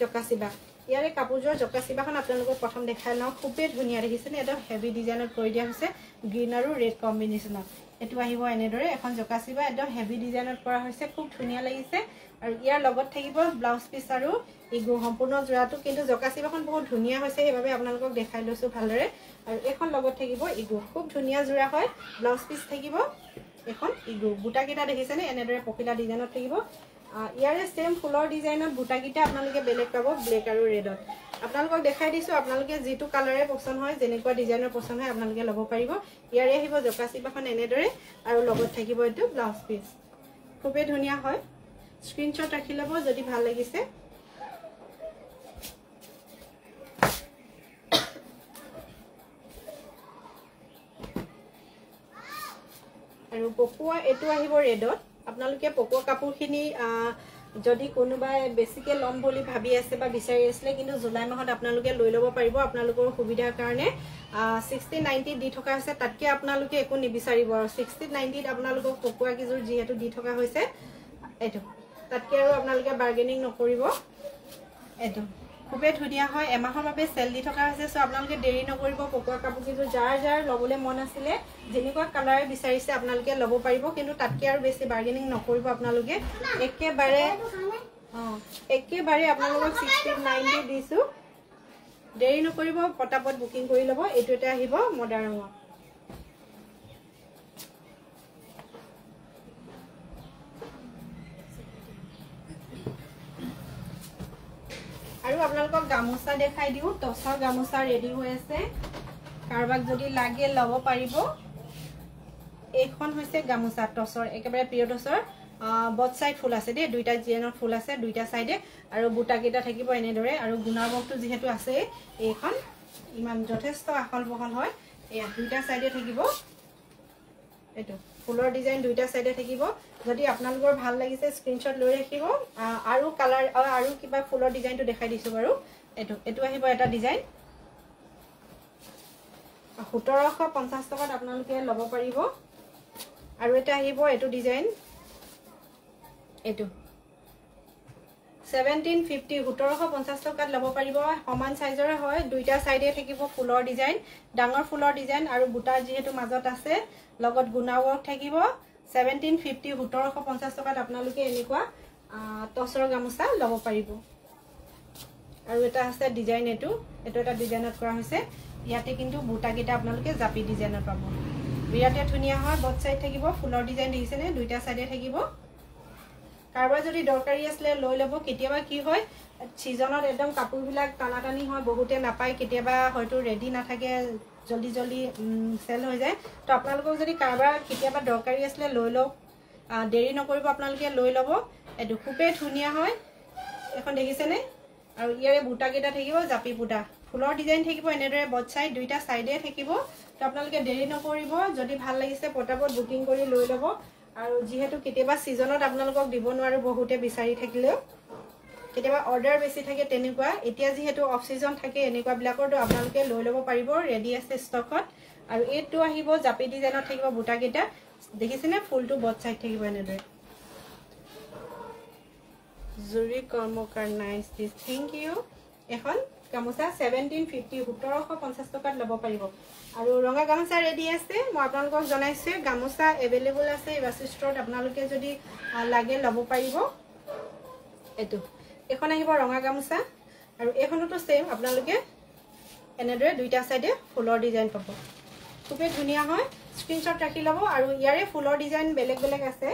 জকাচিবা ইয়াৰে কাপোৰযোৰ জকাচিবাখন আপোনালোকক প্ৰথম দেখাই লওঁ খুবেই ধুনীয়া দেখিছেনে একদম হেভি ডিজাইনত কৰি দিয়া হৈছে গ্ৰীণ আৰু ৰেড কম্বিনেশ্যনত এইটো আহিব এনেদৰে এখন জকাচিবা একদম হেভি ডিজাইনত কৰা হৈছে খুব ধুনীয়া লাগিছে আৰু ইয়াৰ লগত থাকিব ব্লাউজ পিস আৰু ইগু সম্পূৰ্ণ জোৰাটো কিন্তু জকাচিবাখন বহুত ধুনীয়া হৈছে সেইবাবে আপোনালোকক দেখাই লৈছোঁ ভালদৰে আৰু এখন লগত থাকিব ইগু খুব ধুনীয়া জোৰা হয় ব্লাউজ পিস থাকিব এখন ইগু বুটাকেইটা দেখিছেনে এনেদৰে পখিলা ডিজাইনত থাকিব ইয়াৰে সেম ফুলৰ ডিজাইনত বুটাকেইটা আপোনালোকে বেলেগ পাব ব্লেক আৰু ৰেডত আপোনালোকক দেখাই দিছোঁ আপোনালোকে যিটো কালাৰে পছন্দ হয় যেনেকুৱা ডিজাইনৰ পছন্দ হয় আপোনালোকে ল'ব পাৰিব ইয়াৰে আহিব জকাচিবাখন এনেদৰে আৰু লগত থাকিব এইটো ব্লাউজ পিস খুবেই ধুনীয়া হয় স্ক্ৰিনশ্বট ৰাখি ল'ব যদি ভাল লাগিছে আৰু পকোৱা এইটো আহিব ৰেডত আপোনালোকে পকোৱা কাপোৰখিনি যদি কোনোবাই বেছিকৈ ল'ম বুলি ভাবি আছে বা বিচাৰি আছিলে কিন্তু জুলাই মাহত আপোনালোকে লৈ ল'ব পাৰিব আপোনালোকৰ সুবিধাৰ কাৰণে 1690 দি থকা হৈছে তাতকৈ আপোনালোকে একো নিবিচাৰিব আৰু 1690 আপোনালোকক পকোৱা কিযোৰ যিহেতু দি থকা হৈছে এইটো তাতকৈ আৰু আপোনালোকে বাৰ্গেনিং নকৰিব এইটো খুবেই ধুনীয়া হয় এমাহৰ বাবে চেল দি থকা হৈছে চ' আপোনালোকে দেৰি নকৰিব পকোৱা কাপোৰকেইযোৰ যাৰ ল'বলৈ মন আছিলে যেনেকুৱা কালাৰে বিচাৰিছে আপোনালোকে ল'ব পাৰিব কিন্তু তাতকৈ আৰু বেছি বাৰ্গেনিং নকৰিব আপোনালোকে একেবাৰে আপোনালোকক 1690 দিছোঁ দেৰি নকৰিব পটাপট বুকিং কৰি ল'ব এইটো এটা আহিব মডাৰ্ণ ৰঙত আৰু আপোনালোকক গামোচা দেখাই দিওঁ টছৰ গামোচা ৰেডি হৈ আছে কাৰোবাক যদি লাগে ল'ব পাৰিব এইখন হৈছে গামোচা টছৰ একেবাৰে পিয়ৰ টছৰ বথ সাইড ফুল আছে দেই দুইটা ডিজাইনৰ ফুল আছে দুইটা সাইডে আৰু বুটাকেইটা থাকিব এনেদৰে আৰু গুণাৰ বকটো যিহেতু আছে এইখন ইমান যথেষ্ট আহল বহল হয় এয়া দুইটা সাইডে থাকিব এইটো ফুলৰ ডিজাইন দুইটা সাইডে থাকিব যদি আপোনালোকৰ ভাল লাগিছে স্ক্ৰিনশ্বট লৈ ৰাখিব আৰু কালাৰ আৰু কিবা ফুলৰ ডিজাইনটো দেখাই দিছোঁ বাৰু এইটো আহিব এটা ডিজাইন 1750 টকাত আপোনালোকে ল'ব পাৰিব আৰু এটা আহিব এইটো ডিজাইন এইটো 1750 1750 টকাত ল'ব পাৰিব সমান সাইজৰে হয় দুইটা সাইডে থাকিব ফুলৰ ডিজাইন ডাঙৰ ফুলৰ ডিজাইন আৰু বুটাৰ যিহেতু মাজত আছে লগত গুণা ৱৰ্ক থাকিব 1750 1750 টকাত আপোনালোকে এনেকুৱা টছৰ গামোচা ল'ব পাৰিব আৰু এটা আছে ডিজাইন এইটো এটা ডিজাইনত কৰা হৈছে ইয়াতে কিন্তু বুটাকেইটা আপোনালোকে জাপি ডিজাইনত পাব বিৰাটে ধুনীয়া হয় বথ সাইড থাকিব ফুলৰ ডিজাইন দেখিছেনে দুইটা সাইডে থাকিব কাৰোবাৰ যদি দৰকাৰী আছিলে লৈ ল'ব কেতিয়াবা কি হয় সিজনত একদম কাপোৰবিলাক টানাটানি হয় বহুতে নাপায় কেতিয়াবা হয়তো ৰেডি নাথাকে জলদি চেল হৈ যায় তো আপোনালোকক যদি কাৰোবাৰ কেতিয়াবা দৰকাৰী আছিলে লৈ লওক দেৰি নকৰিব আপোনালোকে লৈ ল'ব এইটো খুবেই ধুনীয়া হয় এখন দেখিছেনে আৰু ইয়াৰে বুটাকেইটা থাকিব জাপি বুটা ফুলৰ ডিজাইন থাকিব এনেদৰে বথ সাইড দুইটা সাইডে থাকিব তো আপোনালোকে দেৰি নকৰিব যদি ভাল লাগিছে পটাপট বুকিং কৰি লৈ ল'ব আৰু যেহেতু কেতিয়াবা সিজনত আপোনালোকক দিব নোৱাৰো বহুতে বিচাৰি থাকিলেও কেতিয়াবা অৰ্ডাৰ বেছি থাকে তেনেকুৱা এতিয়া যেহেতু অফ সিজন থাকে এনেকুৱা বিলাকৰটো আপোনালোকে লৈ ল'ব পাৰিব ৰেডি আছে ষ্টকত আৰু এইটো আহিব জাপি ডিজাইনত থাকিব বুটাকেইটা দেখিছেনে ফুলটো বথ সাইড থাকিব এনেদৰে জুৰি কৰ্মকাৰ নাইস দিস থ্যাংক ইউ এখন গামোচা 1750 1750 টকাত ল'ব পাৰিব আৰু ৰঙা গামোচা ৰেডি আছে মই আপোনালোকক জনাইছো গামোচা এভেইলেবল আছে ইবাসি ষ্টৰত আপোনালোকে যদি লাগে ল'ব পাৰিব এটো এখন আহিব ৰঙা গামোচা আৰু এখনটো সেম আপোনালোকে এনেদৰে দুইটা সাইডে ফুলৰ ডিজাইন পাব খুবেই ধুনিয়া হয় স্ক্ৰিনশ্বট ৰাখি ল'ব আৰু ইয়াৰে ফুলৰ ডিজাইন বেলেগ বেলেগ আছে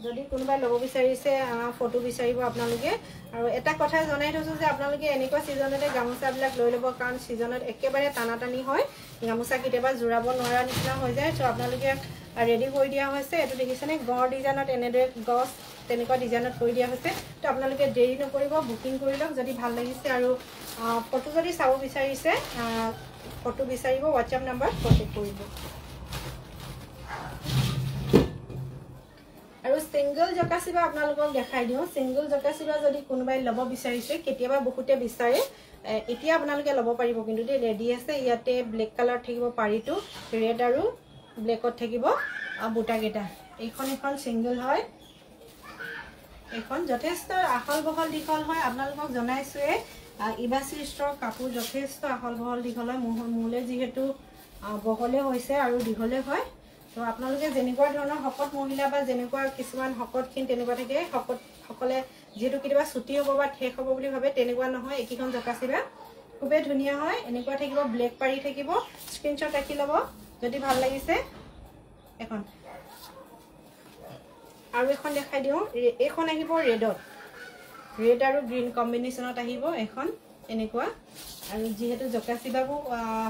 যদি কোনোবাই ল'ব বিচাৰিছে ফটো বিচাৰিব আপোনালোকে আৰু এটা কথা জনাই থৈছো যে আপোনালোকে এনেকুৱা সিজনতে গামোচাবিলাক লৈ ল'ব কাৰণ সিজনত একেবাৰে টানাটানি হয় গামোচা কিতেবা জোৰাব নোৱাৰা নিচিনা হৈ যায় তো আপোনালোকে ৰেডি কৰি দিয়া হৈছে এটো দেখিছেনে গড় ডিজাইনত এনেদৰে গছ তেনেকুৱা ডিজাইনত কৰি দিয়া হৈছে তো আপোনালোকে দেৰি নকৰিব বুকিং কৰি লওক যদি ভাল লাগিছে আৰু ফটো যদি চাব বিচাৰিছে ফটো বিচাৰিব WhatsApp নম্বৰ কন্টাক্ট কৰিব আৰু সিঙ্গল জকাসিবা আপোনালোকক দেখাই দিও সিঙ্গল জকাসিবা যদি কোনোবাই ল'ব বিচাৰিছে কেতিয়াবা বহুতে বিচাৰে এতিয়া আপোনালোকে ল'ব পাৰিব কিন্তু ৰেডি আছে ইয়াতে ব্লেক কালাৰ থাকিব পাৰিটো ৰেড আৰু ব্লেকত থাকিব বুটা গেটা এইখন এখন সিঙ্গল হয় এখন যথেষ্ট আহল বহল দীঘল হয় আপোনালোকক জনাইছো ইবাসি ষ্টৰ কাপোৰ যথেষ্ট আহল বহল দীঘল হয় মূলে যেহেতু বহলে হৈছে আৰু দীঘলে হয় তো আপোনালোকে যেনেকুৱা ধৰণৰ হকত মহিলা বা যেনেকুৱা কিছুমান হকতখিন তেনেকুৱা থাকে হকত সকলে যেহেতু কিবা ছুটি হ'ব বা ঠেক হ'ব বুলি ভাবে তেনেকুৱা নহয় একিখন জকাসিবা খুবেই ধুনিয়া হয় এনেকুৱা থাকিব ব্লেক পাৰি থাকিব স্ক্ৰিনশ্বট ৰাখি ল'ব যদি ভাল লাগিছে এখন আৰু এখন দেখাই দিও এখন আহিব ৰেডত ৰেড আৰু গ্ৰীন কম্বিনেশনত আহিব এখন এনেকুৱা আৰু যেহেতু জকাসিবাবু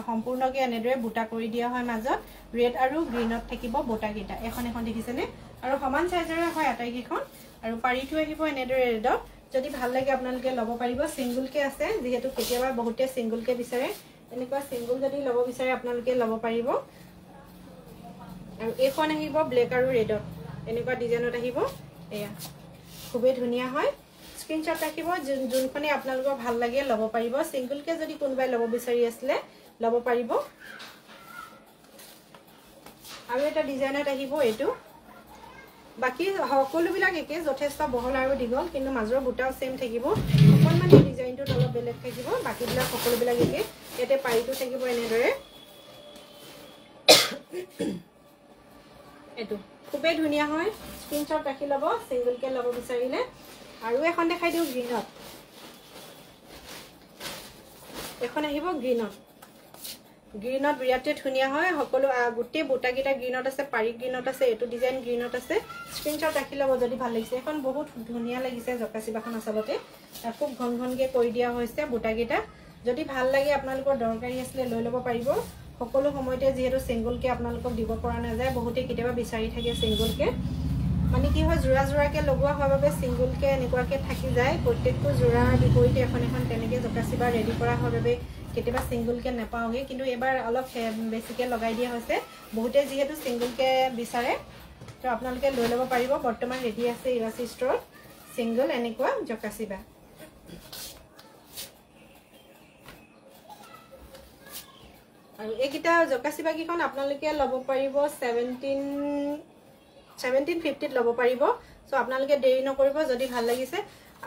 সম্পূৰ্ণকে এনেদৰে বুটা কৰি দিয়া হয় মাজত ৰেড আৰু গ্ৰীনত থাকিব বুটা গিটা এখন এখন দেখিছেনে আৰু সমান সাইজৰে হয় আটাইকেইখন আৰু পাৰিটো আহিব এনেদৰে ৰেডত যদি ভাল লাগে আপোনালোকে ল'ব পাৰিব সিঙ্গল কে আছে যেহেতু কেতিয়াবা বহুতে সিঙ্গল কে বিচাৰে এনেকুৱা সিঙ্গল যদি ল'ব বিচাৰে আপোনালোকে ল'ব পাৰিব আৰু এখন আহিব ব্লেক আৰু ৰেডত এনেকুৱা ডিজাইনত আহিব এয়া খুবেই ধুনিয়া হয় স্ক্ৰিনশ্বট ৰাখিব যোনখনে আপোনালোকৰ ভাল লাগে ল'ব পাৰিব সিঙ্গল কে যদি কোনোবাই ল'ব বিচাৰি আসলে ল'ব পাৰিব আৰু এটা ডিজাইনত আহিব এটো বাকি সকলোবিলাক একে যথেষ্ট বহল আৰু দীঘল কিন্তু মাজৰ বুটাও সেম থাকিব অকনমান ডিজাইনটো অলপ বেলেগ থাকিব বাকিবিলাক সকলোবিলাক একে এতে পাৰিটো থাকিব এনেদৰে এটো খুবেই ধুনিয়া হয় স্ক্ৰিনশ্বট ৰাখি ল'ব সিঙ্গল কে ল'ব বিচাৰিলে আৰু এখন দেখাই দিও গ্ৰীনত এখন আহিব গ্ৰীনত বিৰাটে ধুনিয়া হয় সকলো গুটি বুটা গিটা গ্ৰীনত আছে পাৰি গ্ৰীনত আছে এটো ডিজাইন গ্ৰীনত আছে স্ক্ৰিনশ্বট ৰাখি ল'ব যদি ভাল লাগিছে এখন বহুত ধুনিয়া লাগিছে জকাসিবাখন আচলতে খুব ঘন ঘনকে কৰি দিয়া হৈছে বুটা গিটা যদি ভাল লাগে আপোনালোকৰ দৰকাৰী আসলে লৈ ল'ব পাৰিব সকলো সময়তে যেহেতু সিঙ্গল কে আপোনালোকক দিব পৰা নাযায় বহুতে কেতিয়াবা বিচাৰি থাকে সিঙ্গল কে মানে কি হয় জোৰা জোৰাকে লগোৱা হোৱাৰ বাবে সিঙ্গল কে এনেকুৱাকে থাকি যায় প্ৰত্যেকটো জোৰাৰ বিপৰীতে এখন এখন তেনেকে জকাসিবা ৰেডি কৰা হোৱাৰ বাবে কেতিয়াবা সিঙ্গল কে নাপাওগে কিন্তু এবাৰ অলপ বেছিকে লগাই দিয়া হৈছে বহুতে যেহেতু সিঙ্গল কে বিচাৰে তো আপোনালোকে লৈ ল'ব পাৰিব বৰ্তমান ৰেডি আছে ইবাসি ষ্টৰত সিঙ্গল এনেকুৱা জকাসিবা আৰু এইকিটা জকাসিবা কিখন আপোনালোকে ল'ব পাৰিব 1750 ল'ব পাৰিব সো আপোনালোকে দেৰি নকৰিব যদি ভাল লাগিছে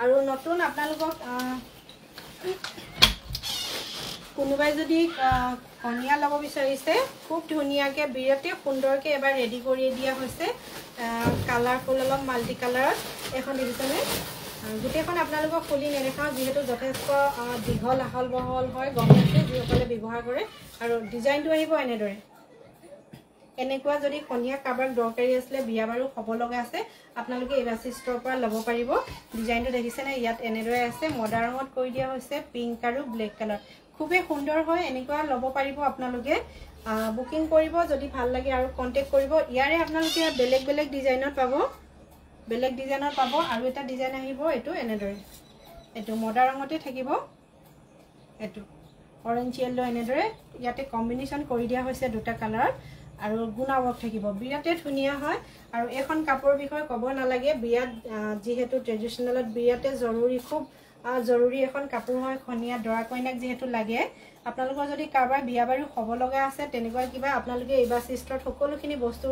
আৰু নতুন আপোনালোকক কোনোবাই যদি কনিয়া ল'ব বিচাৰিছে খুব ধুনিয়াকে বিৰাটে সুন্দৰকে এবাৰ ৰেডি কৰি দিয়া হৈছে কালাৰফুল অলপ মাল্টি কালাৰত এখন দেখিছেনে গুটেখন আপোনালোকক খুলি নেদেখাও যেহেতু যথেষ্ট দীঘল আহল বহল হয় গমতে যিসকলে ব্যৱহাৰ কৰে আৰু ডিজাইনটো আহিব এনেদৰে এনেকুৱা যদি কনিয়া কাবাক দৰকাৰী আসলে বিয়া বাৰু হ'ব লগা আছে আপোনালোকে ইবাসি ষ্টৰৰ পৰা ল'ব পাৰিব ডিজাইনটো দেখিছেনে ইয়াত এনেদৰে আছে মডা ৰঙত কৰি দিয়া হৈছে পিংক আৰু ব্লেক কালাৰ খুবেই সুন্দৰ হয় এনেকুৱা ল'ব পাৰিব আপোনালোকে বুকিং কৰিব যদি ভাল লাগে আৰু কন্টাক্ট কৰিব ইয়াৰে আপোনালোকে বেলেগ বেলেগ ডিজাইনত পাব আৰু এটা ডিজাইন আহিব এটো এনেদৰে এটো মডা ৰঙতে থাকিব এটো অৰেঞ্জ ইয়েলো এনেদৰে ইয়াতে কম্বিনেশন কৰি দিয়া হৈছে দুটা কালাৰ আৰু গুণা ৱৰ্ক থাকিব বিৰাটে ধুনিয়া হয় আৰু এখন কাপোৰ বিষয় ক'ব নালাগে বিয়াত যেহেতু ট্ৰেডিশনেলত বিয়াতে জৰুৰী খুব জৰুৰী এখন কাপোৰ হয় খনিয়া দৰা কইনাক যেহেতু লাগে আপোনালোকৰ যদি কাৰবাৰ বিয়া বাৰু হ'ব লগা আছে তেনেকুৱা কিবা আপোনালোকে ইবাসি ষ্টৰত সকলোখিনি বস্তু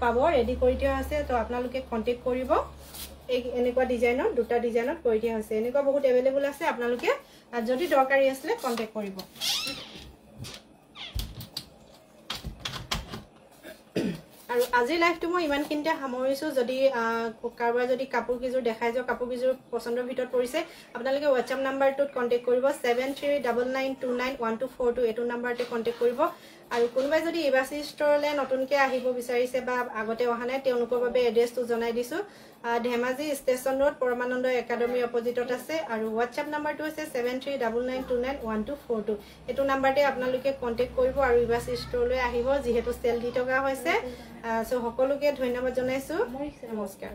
পাব ৰেডি কৰি দিয়া আছে তো আপোনালোকে কন্টাক্ট কৰিব এনেকুৱা ডিজাইনৰ দুটা ডিজাইনত কৰি দিয়া হৈছে এনেকুৱা বহুত अवेलेबल আছে আপোনালোকে যদি দৰকাৰী আছে কন্টাক্ট কৰিব আৰু আজি লাইভটো মই ইমানখিনিতে সামৰিছো যদি কাৰোবাৰ যদি কাপোৰ কিজোৰ দেখাই যাও কাপোৰ কিজোৰ পছন্দৰ ভিতৰত পৰিছে আপোনালোকে WhatsApp নাম্বাৰটোত কন্টাক্ট কৰিব 7399291242 এটো নাম্বাৰতে কন্টাক্ট কৰিব আৰু কোনোবাই যদি ইবাসি ষ্টৰলে নতুনকে আহিব বিচাৰিছে বা আগতে অহা নাই তেওঁলোকৰ বাবে এড্ৰেছটো জনাই দিছো ধেমাজি ষ্টেচন ৰোড পৰমানন্দ একাডেমি অপজিটত আছে আৰু WhatsApp নাম্বাৰটো আছে 7399291242 এটো নাম্বাৰতে আপোনালোকে কন্টাক্ট কৰিব আৰু ইবাসি ষ্টৰলৈ আহিব যেহেতু সেল দি থকা হৈছে সো সকলোকে ধন্যবাদ জনাইছো নমস্কাৰ